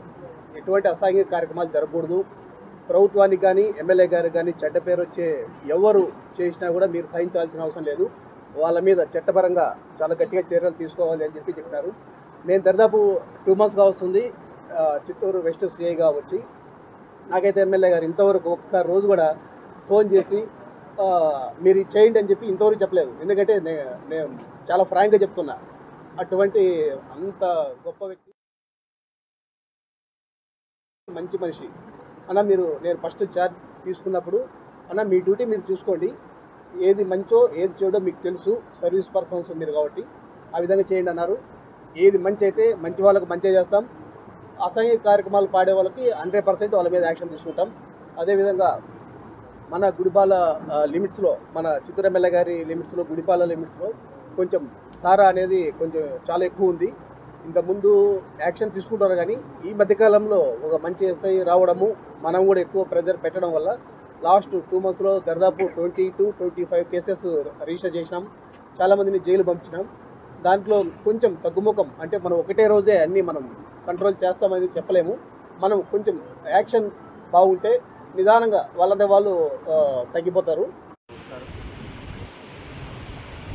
ఎటువంటి అసాంఘిక కార్యక్రమాలు జరగకూడదు, ప్రభుత్వానికి కానీ ఎమ్మెల్యే గారికి కానీ చెడ్డ పేరు వచ్చే ఎవరు చేసినా కూడా మీరు సహించాల్సిన అవసరం లేదు, వాళ్ళ మీద చట్టపరంగా చాలా గట్టిగా చర్యలు తీసుకోవాలి అని చెప్పినారు. నేను దాదాపు 2 monthsగా వస్తుంది చిత్తూరు వెస్ట్ సిఐగా వచ్చి. నాకైతే ఎమ్మెల్యే గారు ఇంతవరకు ఒక్క రోజు కూడా ఫోన్ చేసి మీరు చేయండి అని చెప్పి ఇంతవరకు చెప్పలేదు. ఎందుకంటే నేను చాలా ఫ్రాంక్గా చెప్తున్నా, అటువంటి అంత గొప్ప వ్యక్తి, మంచి మనిషి అన్న. నేను ఫస్ట్ ఛార్జ్ తీసుకున్నప్పుడు అన్న మీ డ్యూటీ మీరు చూసుకోండి, ఏది మంచో ఏది చెడో మీకు తెలుసు, సర్వీస్ పర్సన్స్ మీరు కాబట్టి ఆ విధంగా చేయండి అన్నారు. ఏది మంచి అయితే మంచి వాళ్ళకి మంచిగా చేస్తాం, అసాంఘిక కార్యక్రమాలు పాడే వాళ్ళకి 100% వాళ్ళ మీద యాక్షన్ తీసుకుంటాం. అదేవిధంగా మన గుడిపాల లిమిట్స్లో, మన చిత్తూరు ఎమ్మెల్యే గారి లిమిట్స్లో, గుడిపాల లిమిట్స్లో కొంచెం సారా అనేది కొంచెం చాలా ఎక్కువ ఉంది. ఇంతకుముందు యాక్షన్ తీసుకుంటారు, కానీ ఈ మధ్యకాలంలో ఒక మంచి ఎస్ఐ రావడము, మనం కూడా ఎక్కువ ప్రెజర్ పెట్టడం వల్ల లాస్ట్ 2 monthsలో దాదాపు 20 to 25 కేసెస్ రిజిస్టర్ చేసినాం. చాలామందిని జైలు పంపించినాం. దాంట్లో కొంచెం తగ్గుముఖం అంటే మనం ఒకటే రోజే అన్నీ మనం కంట్రోల్ చేస్తామని చెప్పలేము. మనం కొంచెం యాక్షన్ బాగుంటే నిదానంగా వాళ్ళంటే వాళ్ళు తగ్గిపోతారు.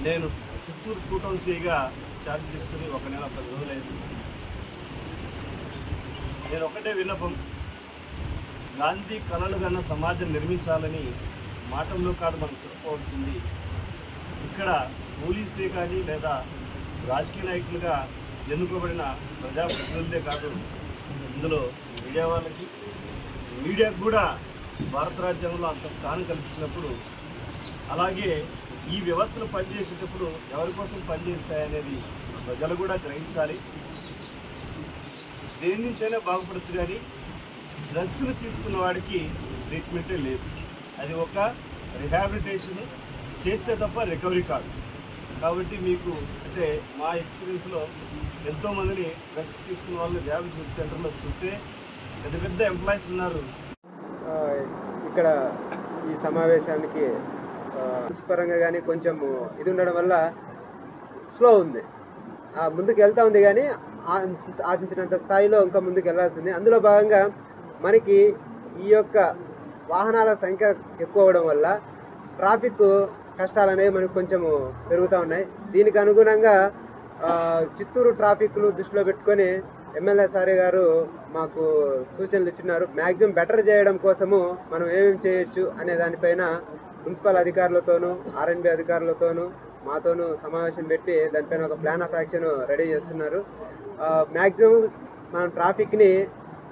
నేను చిత్తూరు 2 టౌన్ సిఐగా ఛార్జ్ తీసుకుని 1 నెల 10 రోజులైంది. నేను ఒకటే విన్నపం, గాంధీ కలలు కన్న సమాజం నిర్మించాలని మాటల్లో కాదు మనం చెప్పుకోవాల్సింది. ఇక్కడ పోలీసులే కానీ లేదా రాజకీయ నాయకులుగా ఎన్నుకోబడిన ప్రజాప్రతినిధులే కాదు, ఇందులో మీడియాకు కూడా భారత రాజ్యాంగంలో అంత స్థానం కల్పించినప్పుడు, అలాగే ఈ వ్యవస్థలు పనిచేసేటప్పుడు ఎవరి కోసం పనిచేస్తాయనేది ప్రజలు కూడా గ్రహించాలి. దేని నుంచైనా బాగుపడచ్చు, కానీ డ్రగ్స్ను తీసుకున్న వాడికి ట్రీట్మెంటే లేదు. అది ఒక రిహాబిలిటేషన్ చేస్తే తప్ప రికవరీ కాదు. కాబట్టి మీకు అంటే మా ఎక్స్పీరియన్స్లో ఎంతోమందిని డ్రగ్స్ తీసుకున్న వాళ్ళు రిహాబిలిటేషన్ సెంటర్లో చూస్తే పెద్ద పెద్ద ఎంప్లాయీస్ ఉన్నారు. ఇక్కడ ఈ సమావేశానికి పరంగా కానీ కొంచెం ఇది ఉండడం వల్ల స్లో ఉంది, ముందుకు వెళ్తూ ఉంది, కానీ ఆశించినంత స్థాయిలో ఇంకా ముందుకు వెళ్ళాల్సి ఉంది. అందులో భాగంగా మనకి ఈ యొక్క వాహనాల సంఖ్య ఎక్కువ అవ్వడం వల్ల ట్రాఫిక్ కష్టాలు అనేవి మనకు కొంచెము పెరుగుతూ ఉన్నాయి. దీనికి అనుగుణంగా చిత్తూరు ట్రాఫిక్ను దృష్టిలో పెట్టుకొని ఎమ్మెల్యే సారి గారు మాకు సూచనలు ఇచ్చినారు. మ్యాక్సిమం బెటర్ చేయడం కోసము మనం ఏమేమి చేయొచ్చు అనే దానిపైన మున్సిపల్ అధికారులతోనూ ఆర్ఎండ్బి అధికారులతోనూ మాతోనూ సమావేశం పెట్టి దానిపైన ఒక ప్లాన్ ఆఫ్ యాక్షన్ రెడీ చేస్తున్నారు. మ్యాక్సిమం మనం ట్రాఫిక్ని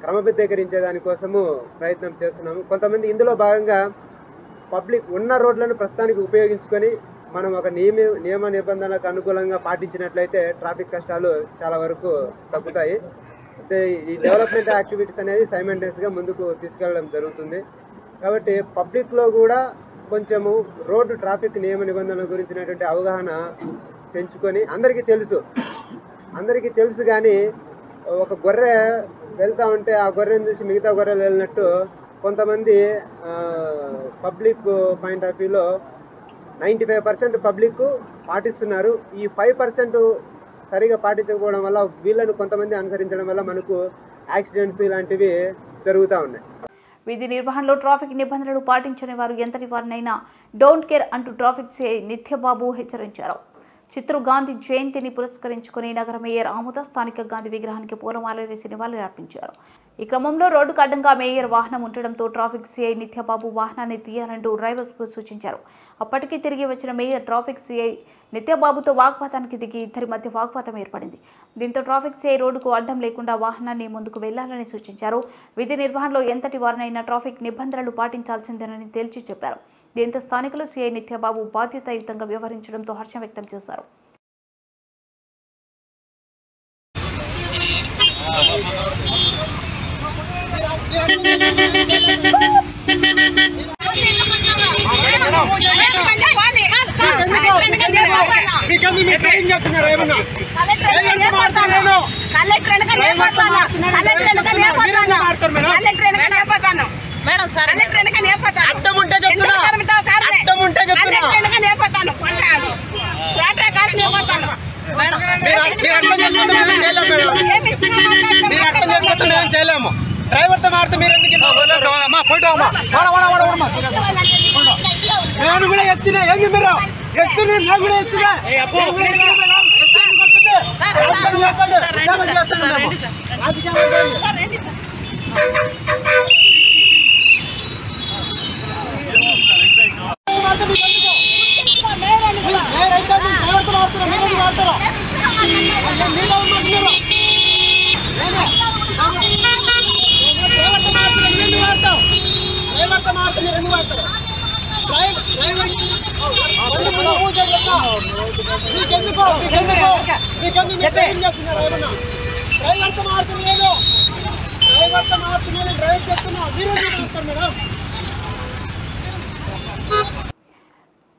క్రమబద్ధీకరించే దానికోసము ప్రయత్నం చేస్తున్నాము. కొంతమంది ఇందులో భాగంగా పబ్లిక్ ఉన్న రోడ్లను ప్రస్తుతానికి ఉపయోగించుకొని మనం ఒక నియమ నిబంధనలకు అనుకూలంగా పాటించినట్లయితే ట్రాఫిక్ కష్టాలు చాలా వరకు తగ్గుతాయి. అయితే ఈ డెవలప్మెంట్ యాక్టివిటీస్ అనేవి సైమల్టేనియస్గా ముందుకు తీసుకెళ్ళడం జరుగుతుంది. కాబట్టి పబ్లిక్లో కూడా కొంచెము రోడ్డు ట్రాఫిక్ నియమ నిబంధనల గురించినటువంటి అవగాహన పెంచుకొని అందరికీ తెలుసు కానీ ఒక గొర్రె వెళ్తూ ఉంటే ఆ గొర్రెను చూసి మిగతా గొర్రెలు వెళ్ళినట్టు కొంతమంది పబ్లిక్ పాయింట్ ఆఫ్ వ్యూలో 95% పబ్లిక్ పాటిస్తున్నారు. ఈ 5% సరిగా పాటించకపోవడం వల్ల వీళ్ళను కొంతమంది అనుసరించడం వల్ల మనకు యాక్సిడెంట్స్ ఇలాంటివి జరుగుతూ ఉన్నాయి. విధి నిర్వహణలో ట్రాఫిక్ నిబంధనలు పాటించని వారు ఎంతటి వారినైనా డోంట్ కేర్ అంటూ ట్రాఫిక్ సిఐ నిత్యబాబు హెచ్చరించారు. చిత్తూరు గాంధీ జయంతిని పురస్కరించుకుని నగర మేయర్ ఆముద స్థానిక గాంధీ విగ్రహానికి పూలమాలలు వేసి నివాళులర్పించారు. ఈ క్రమంలో రోడ్డుకు అడ్డంగా మేయర్ వాహనం ఉండడంతో ట్రాఫిక్ సిఐ నిత్యబాబు వాహనాన్ని తీయాలంటూ డ్రైవర్కు సూచించారు. అప్పటికి తిరిగి వచ్చిన మేయర్ ట్రాఫిక్ సిఐ నిత్యబాబుతో వాగ్వాదానికి దిగి ఇద్దరి మధ్య వాగ్వాదం ఏర్పడింది. దీంతో ట్రాఫిక్ సిఐ రోడ్డుకు అడ్డం లేకుండా వాహనాన్ని ముందుకు వెళ్లాలని సూచించారు. విధి నిర్వహణలో ఎంతటి వారినైనా ట్రాఫిక్ నిబంధనలు పాటించాల్సిందేనని తేల్చి చెప్పారు. దీంతో స్థానికులు సిఐ నిత్యబాబు బాధ్యతాయుతంగా వ్యవహరించడంతో హర్షం వ్యక్తం చేశారు. మేడం సార్ అడ్డం ఉంటే చెప్తున్నా అడ్డం ఉంటే చెప్తున్నా మీరు అర్థం చేసుకుంటే మేము చేయలేము. డ్రైవర్తో మారితే మీరు ఎందుకు నేను కూడా ఎస్సీనే ఏంది మీరు ఎస్సీని నేను కూడా ఎస్సీనే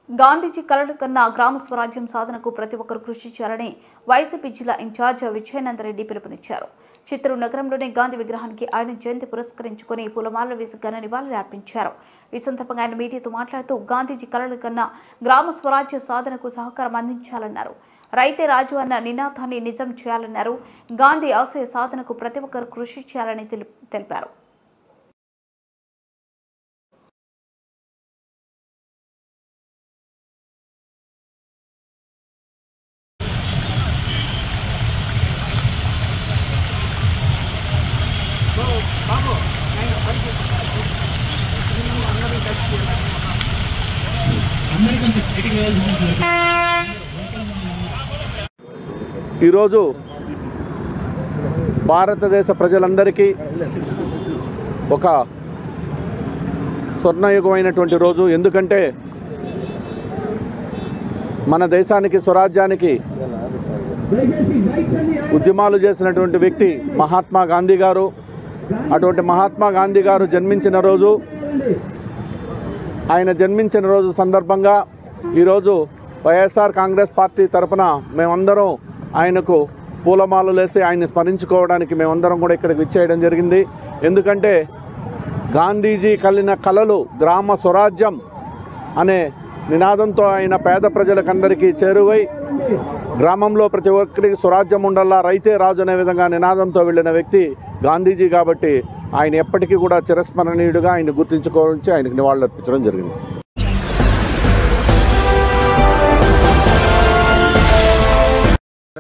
గాంధీజీ కలలు కన్న గ్రామ స్వరాజ్యం సాధనకు ప్రతి ఒక్కరు కృషి చేయాలని వైసీపీ జిల్లా ఇన్ఛార్జ్ విజయనందరెడ్డి పిలుపునిచ్చారు. చిత్తూరు నగరంలోని గాంధీ విగ్రహానికి ఆయన జయంతి పురస్కరించుకుని పూలమాలలు వేసి ఘన నివాళులు అర్పించారు. ఈ సందర్భంగా ఆయన మీడియాతో మాట్లాడుతూ గాంధీజీ కలలు కన్న గ్రామ స్వరాజ్య సాధనకు సహకారం అందించాలన్నారు. రైతే రాజు అన్న నినాదాన్ని నిజం చేయాలన్నారు. గాంధీ ఆశయ సాధనకు ప్రతి ఒక్కరు కృషి చేయాలని తెలిపారు. ఈరోజు భారతదేశ ప్రజలందరికీ ఒక స్వర్ణయుగమైనటువంటి రోజు. ఎందుకంటే మన దేశానికి స్వరాజ్యానికి ఉద్యమాలు చేసినటువంటి వ్యక్తి మహాత్మా గాంధీ గారు. అటువంటి మహాత్మా గాంధీ గారు జన్మించిన రోజు, ఆయన జన్మించిన రోజు సందర్భంగా ఈరోజు వైఎస్ఆర్ కాంగ్రెస్ పార్టీ తరఫున మేమందరం ఆయనకు పూలమాలలు వేసి ఆయన్ని స్మరించుకోవడానికి మేమందరం కూడా ఇక్కడికి విచ్చేయడం జరిగింది. ఎందుకంటే గాంధీజీ కలిగిన కలలు గ్రామ స్వరాజ్యం అనే నినాదంతో ఆయన పేద ప్రజలకందరికీ చేరువై గ్రామంలో ప్రతి ఒక్కరికి స్వరాజ్యం ఉండాలా, రైతే రాజు అనే విధంగా నినాదంతో వెళ్ళిన వ్యక్తి గాంధీజీ. కాబట్టి ఆయన ఎప్పటికీ కూడా చిరస్మరణీయుడిగా ఆయన గుర్తించుకోవడానికి ఆయనకు నివాళులర్పించడం జరిగింది.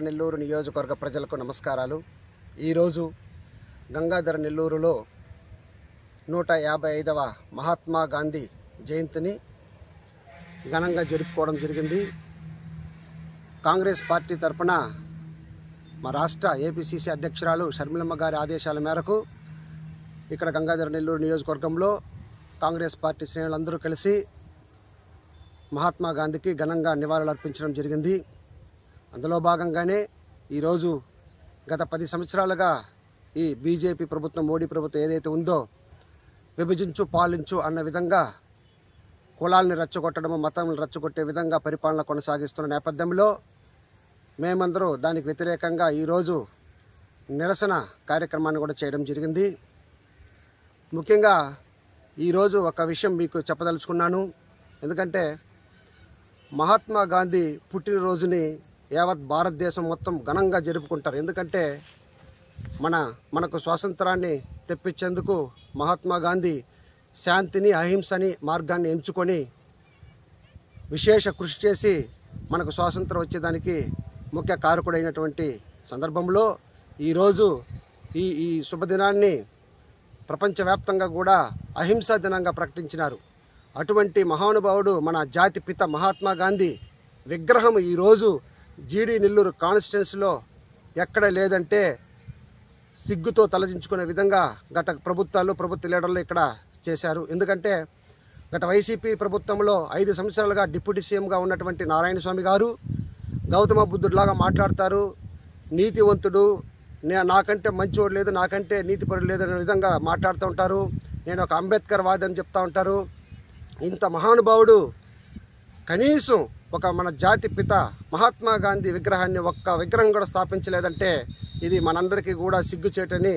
నెల్లూరు నియోజకవర్గ ప్రజలకు నమస్కారాలు. ఈరోజు గంగాధర నెల్లూరులో 155వ మహాత్మా గాంధీ జయంతిని ఘనంగా జరుపుకోవడం జరిగింది. కాంగ్రెస్ పార్టీ తరఫున మా రాష్ట్ర ఏపీసీసీ అధ్యక్షురాలు షర్మిలమ్మ గారి ఆదేశాల మేరకు ఇక్కడ గంగాధర నెల్లూరు నియోజకవర్గంలో కాంగ్రెస్ పార్టీ శ్రేణులందరూ కలిసి మహాత్మా గాంధీకి ఘనంగా నివాళులు అర్పించడం జరిగింది. అందులో భాగంగానే ఈరోజు గత 10 సంవత్సరాలుగా ఈ బీజేపీ ప్రభుత్వం, మోడీ ప్రభుత్వం ఏదైతే ఉందో విభజించు పాలించు అన్న విధంగా కులాలని రెచ్చగొట్టడము, మతాలను రెచ్చగొట్టే విధంగా పరిపాలన కొనసాగిస్తున్న నేపథ్యంలో మేమందరూ దానికి వ్యతిరేకంగా ఈరోజు నిరసన కార్యక్రమాన్ని కూడా చేయడం జరిగింది. ముఖ్యంగా ఈరోజు ఒక విషయం మీకు చెప్పదలుచుకున్నాను. ఎందుకంటే మహాత్మా గాంధీ పుట్టినరోజుని యావత్ భారతదేశం మొత్తం ఘనంగా జరుపుకుంటారు. ఎందుకంటే మనకు స్వాతంత్రాన్ని తెప్పించేందుకు మహాత్మా గాంధీ శాంతిని, అహింసని మార్గాన్ని ఎంచుకొని విశేష కృషి చేసి మనకు స్వాతంత్రం వచ్చేదానికి ముఖ్య కారకుడైనటువంటి సందర్భంలో ఈరోజు ఈ శుభదినాన్ని ప్రపంచవ్యాప్తంగా కూడా అహింసా దినంగా ప్రకటించినారు. అటువంటి మహానుభావుడు మన జాతి పిత మహాత్మా గాంధీ విగ్రహం ఈరోజు జీడీ నెల్లూరు కాన్స్టిట్యున్సీలో ఎక్కడ లేదంటే సిగ్గుతో తలదించుకునే విధంగా గత ప్రభుత్వ లీడర్లు ఇక్కడ చేశారు. ఎందుకంటే గత వైసీపీ ప్రభుత్వంలో 5 సంవత్సరాలుగా డిప్యూటీ సీఎంగా ఉన్నటువంటి నారాయణ స్వామి గారు గౌతమ బుద్ధుడిలాగా మాట్లాడతారు. నీతివంతుడు, నాకంటే మంచివాడు లేదు, నాకంటే నీతిపరుడు లేదు అనే విధంగా మాట్లాడుతూ ఉంటారు. నేను ఒక అంబేద్కర్ వాది అని చెప్తూ ఉంటారు. ఇంత మహానుభావుడు కనీసం ఒక మన జాతి పిత మహాత్మా గాంధీ విగ్రహాన్ని ఒక్క విగ్రహం కూడా స్థాపించలేదంటే ఇది మనందరికీ కూడా సిగ్గుచేటని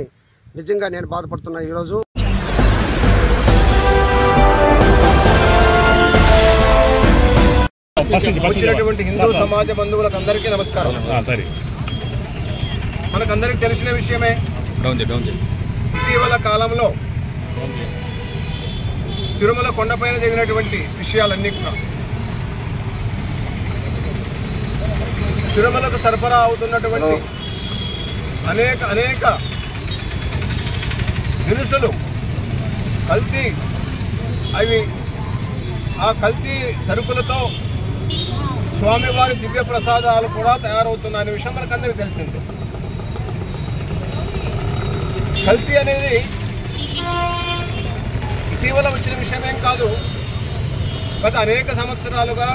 నిజంగా నేను బాధపడుతున్నా. ఈరోజు వచ్చినటువంటి హిందూ సమాజ బంధువులకు అందరికీ నమస్కారం. మనకందరికి తెలిసిన విషయమే, ఇటీవల కాలంలో తిరుమల కొండపైన జరిగినటువంటి విషయాలన్నీ కూడా తిరుమలకు సరఫరా అవుతున్నటువంటి అనేక దినుసులు కల్తీ, అవి ఆ కల్తీ సరుకులతో స్వామివారి దివ్య ప్రసాదాలు కూడా తయారవుతున్నాయనే విషయం మనకందరికీ తెలిసిందే. కల్తీ అనేది ఇటీవల వచ్చిన విషయమేం కాదు. గత అనేక సంవత్సరాలుగా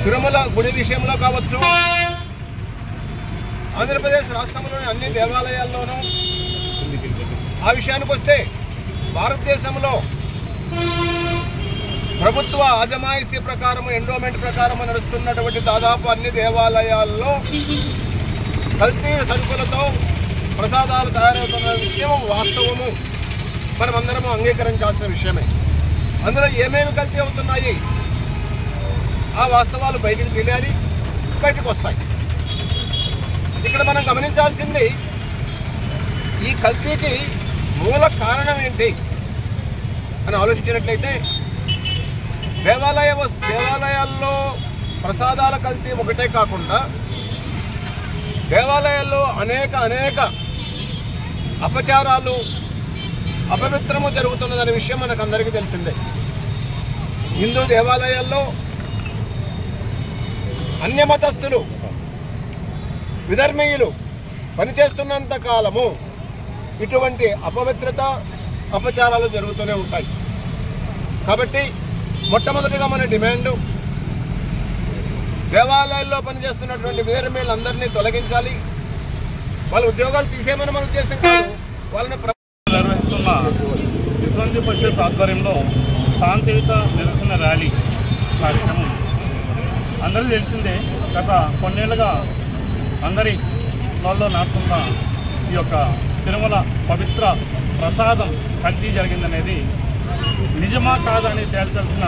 తిరుమల గుడి విషయంలో కావచ్చు, ఆంధ్రప్రదేశ్ రాష్ట్రంలోని అన్ని దేవాలయాల్లోనూ, ఆ విషయానికి వస్తే భారతదేశంలో ప్రభుత్వ అజమాయిషీ ప్రకారం ఎండోమెంట్ ప్రకారం నడుస్తున్నటువంటి దాదాపు అన్ని దేవాలయాల్లో కల్తీ సరుకులతో ప్రసాదాలు తయారవుతున్న విషయం వాస్తవము, మనమందరము అంగీకరించాల్సిన విషయమే. అందులో ఏమేమి కల్తీ అవుతున్నాయి ఆ వాస్తవాలు బయటికి తెలియాలి, బయటకు వస్తాయి. ఇక్కడ మనం గమనించాల్సింది ఈ కల్తీకి మూల కారణం ఏంటి అని ఆలోచించినట్లయితే దేవాలయాల్లో ప్రసాదాల కల్తీ ఒకటే కాకుండా దేవాలయాల్లో అనేక అపచారాలు అపవిత్రము జరుగుతున్నదనే విషయం మనకు అందరికీ తెలిసిందే. హిందూ దేవాలయాల్లో అన్యమతస్థులు విధర్మీయులు పనిచేస్తున్నంత కాలము ఇటువంటి అపవిత్రత అపచారాలు జరుగుతూనే ఉంటాయి. కాబట్టి మొట్టమొదటిగా మన డిమాండు దేవాలయాల్లో పనిచేస్తున్నటువంటి విధర్మీయులందరినీ తొలగించాలి. వాళ్ళ ఉద్యోగాలు తీసేయమని మన ఉద్దేశం కాదు. వాళ్ళని నిర్వహిస్తున్న విశ్వ పరిషత్ ఆధ్వర్యంలో శాంతియుత నిరసన ర్యాలీ కార్యక్రమం అందరూ తెలిసిందే. గత కొన్నేళ్లుగా అందరి వాళ్ళలో నాటుకున్న ఈ యొక్క తిరుమల పవిత్ర ప్రసాదం కల్తీ జరిగిందనేది నిజమా కాదని తేల్చాల్సిన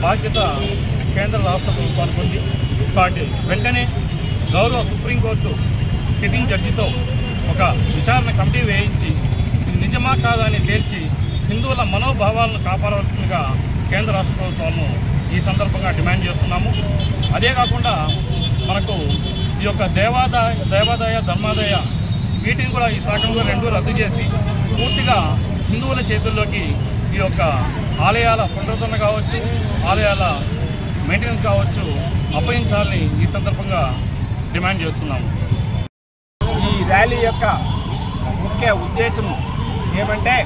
బాధ్యత కేంద్ర రాష్ట్ర ప్రభుత్వానికి ఉంది. కాబట్టి వెంటనే గౌరవ సుప్రీంకోర్టు సిట్టింగ్ జడ్జితో ఒక విచారణ కమిటీ వేయించి నిజమా కాదని తేల్చి హిందువుల మనోభావాలను కాపాడవలసిందిగా కేంద్ర రాష్ట్ర ప్రభుత్వాలను ఈ సందర్భంగా డిమాండ్ చేస్తున్నాము. అదే కాకుండా మనకు ఈ యొక్క దేవాదాయ ధర్మాదాయ వీటిని కూడా ఈ శాఖలో 2 రద్దు చేసి పూర్తిగా హిందువుల చేతుల్లోకి ఈ యొక్క ఆలయాల పునరుద్ధరణ కావచ్చు, ఆలయాల మెయింటెనెన్స్ కావచ్చు అప్పగించాలని ఈ సందర్భంగా డిమాండ్ చేస్తున్నాము. ఈ ర్యాలీ యొక్క ముఖ్య ఉద్దేశం ఏమంటే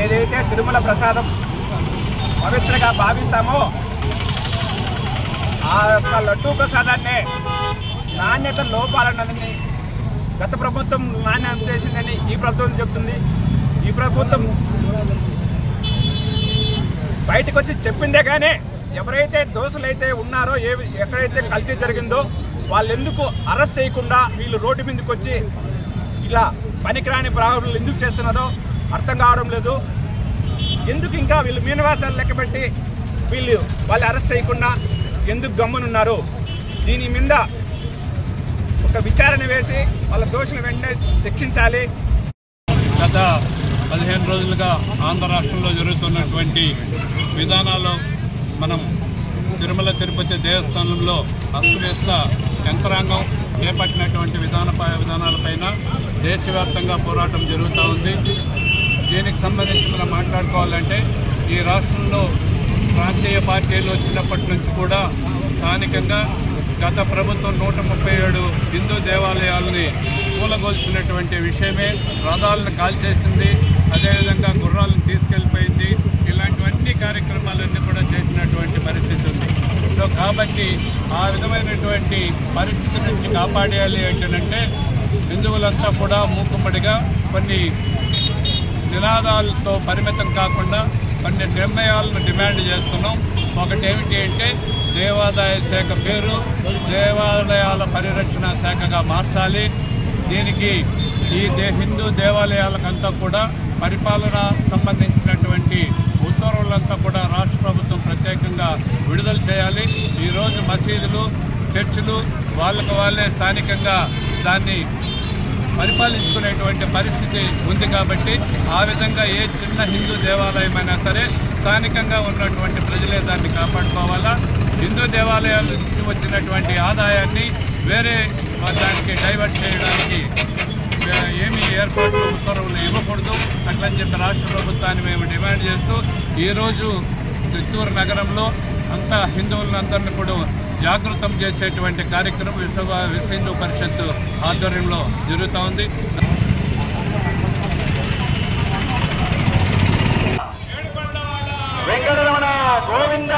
ఏదైతే తిరుమల ప్రసాదం పవిత్రంగా భావిస్తామో ఆ యొక్క లడ్డూ ప్రసాదాన్ని నాణ్యత లోపాలన్నదని గత ప్రభుత్వం నాణ్యం చేసిందని ఈ ప్రభుత్వం చెప్తుంది. ఈ ప్రభుత్వం బయటకు వచ్చి చెప్పిందే కానీ ఎవరైతే దోషులైతే ఉన్నారో ఎక్కడైతే కల్తీ జరిగిందో వాళ్ళు ఎందుకు అరెస్ట్ చేయకుండా వీళ్ళు రోడ్డు మీదకి వచ్చి ఇలా పనికిరాని ప్రాబ్లం ఎందుకు చేస్తున్నారో అర్థం కావడం లేదు. ఎందుకు ఇంకా వీళ్ళు మీనవాసాలు లెక్కపెట్టి వాళ్ళు అరెస్ట్ చేయకుండా ఎందుకు గమ్మునున్నారు? దీని మీద ఒక విచారణ వేసి వాళ్ళ దోషులు వెంటనే శిక్షించాలి. గత 15 రోజులుగా ఆంధ్ర రాష్ట్రంలో జరుగుతున్నటువంటి విధానాల్లో మనం తిరుమల తిరుపతి దేవస్థానంలో అస్తవ్యస్త యంత్రాంగం చేపట్టినటువంటి విధానాలపైన దేశవ్యాప్తంగా పోరాటం జరుగుతూ ఉంది. దీనికి సంబంధించి మనం మాట్లాడుకోవాలంటే ఈ రాష్ట్రంలో ప్రాంతీయ పార్టీలు వచ్చినప్పటి నుంచి కూడా స్థానికంగా గత ప్రభుత్వం 137 హిందూ దేవాలయాలని కూలగొల్చినటువంటి విషయమే. రథాలను కాల్చేసింది, అదేవిధంగా గుర్రాలను తీసుకెళ్ళిపోయింది. ఇలాంటివన్నీ కార్యక్రమాలన్నీ కూడా చేసినటువంటి పరిస్థితి ఉంది. సో కాబట్టి ఆ విధమైనటువంటి పరిస్థితి నుంచి కాపాడేయాలి ఏంటంటే హిందువులంతా కూడా మూకుమ్మడిగా కొన్ని నినాదాలతో పరిమితం కాకుండా కొన్ని నిర్ణయాలను డిమాండ్ చేస్తున్నాం. ఒకటి ఏమిటి అంటే దేవాదాయ శాఖ పేరు దేవాలయాల పరిరక్షణ శాఖగా మార్చాలి. దీనికి ఈ హిందూ దేవాలయాలకంతా కూడా పరిపాలన సంబంధించినటువంటి ఉత్తర్వులంతా కూడా రాష్ట్ర ప్రభుత్వం ప్రత్యేకంగా విడుదల చేయాలి. ఈరోజు మసీదులు చర్చిలు వాళ్ళే స్థానికంగా దాన్ని పరిపాలించుకునేటువంటి పరిస్థితి ఉంది. కాబట్టి ఆ విధంగా ఏ చిన్న హిందూ దేవాలయమైనా సరే స్థానికంగా ఉన్నటువంటి ప్రజలే దాన్ని కాపాడుకోవాలా. హిందూ దేవాలయాల నుంచి వచ్చినటువంటి ఆదాయాన్ని వేరే దానికి డైవర్ట్ చేయడానికి ఏమీ ఏర్పాట్లు ఉత్తర్వులు ఇవ్వకూడదు. అట్లని చెప్పి రాష్ట్ర ప్రభుత్వాన్ని మేము డిమాండ్ చేస్తూ ఈరోజు చిత్తూరు నగరంలో అంతా హిందువులందరినీ కూడా జాగృతం చేసేటువంటి కార్యక్రమం విశ్వ హిందూ పరిషత్ ఆధ్వర్యంలో జరుగుతూ ఉంది. వెంకటరమణ గోవింద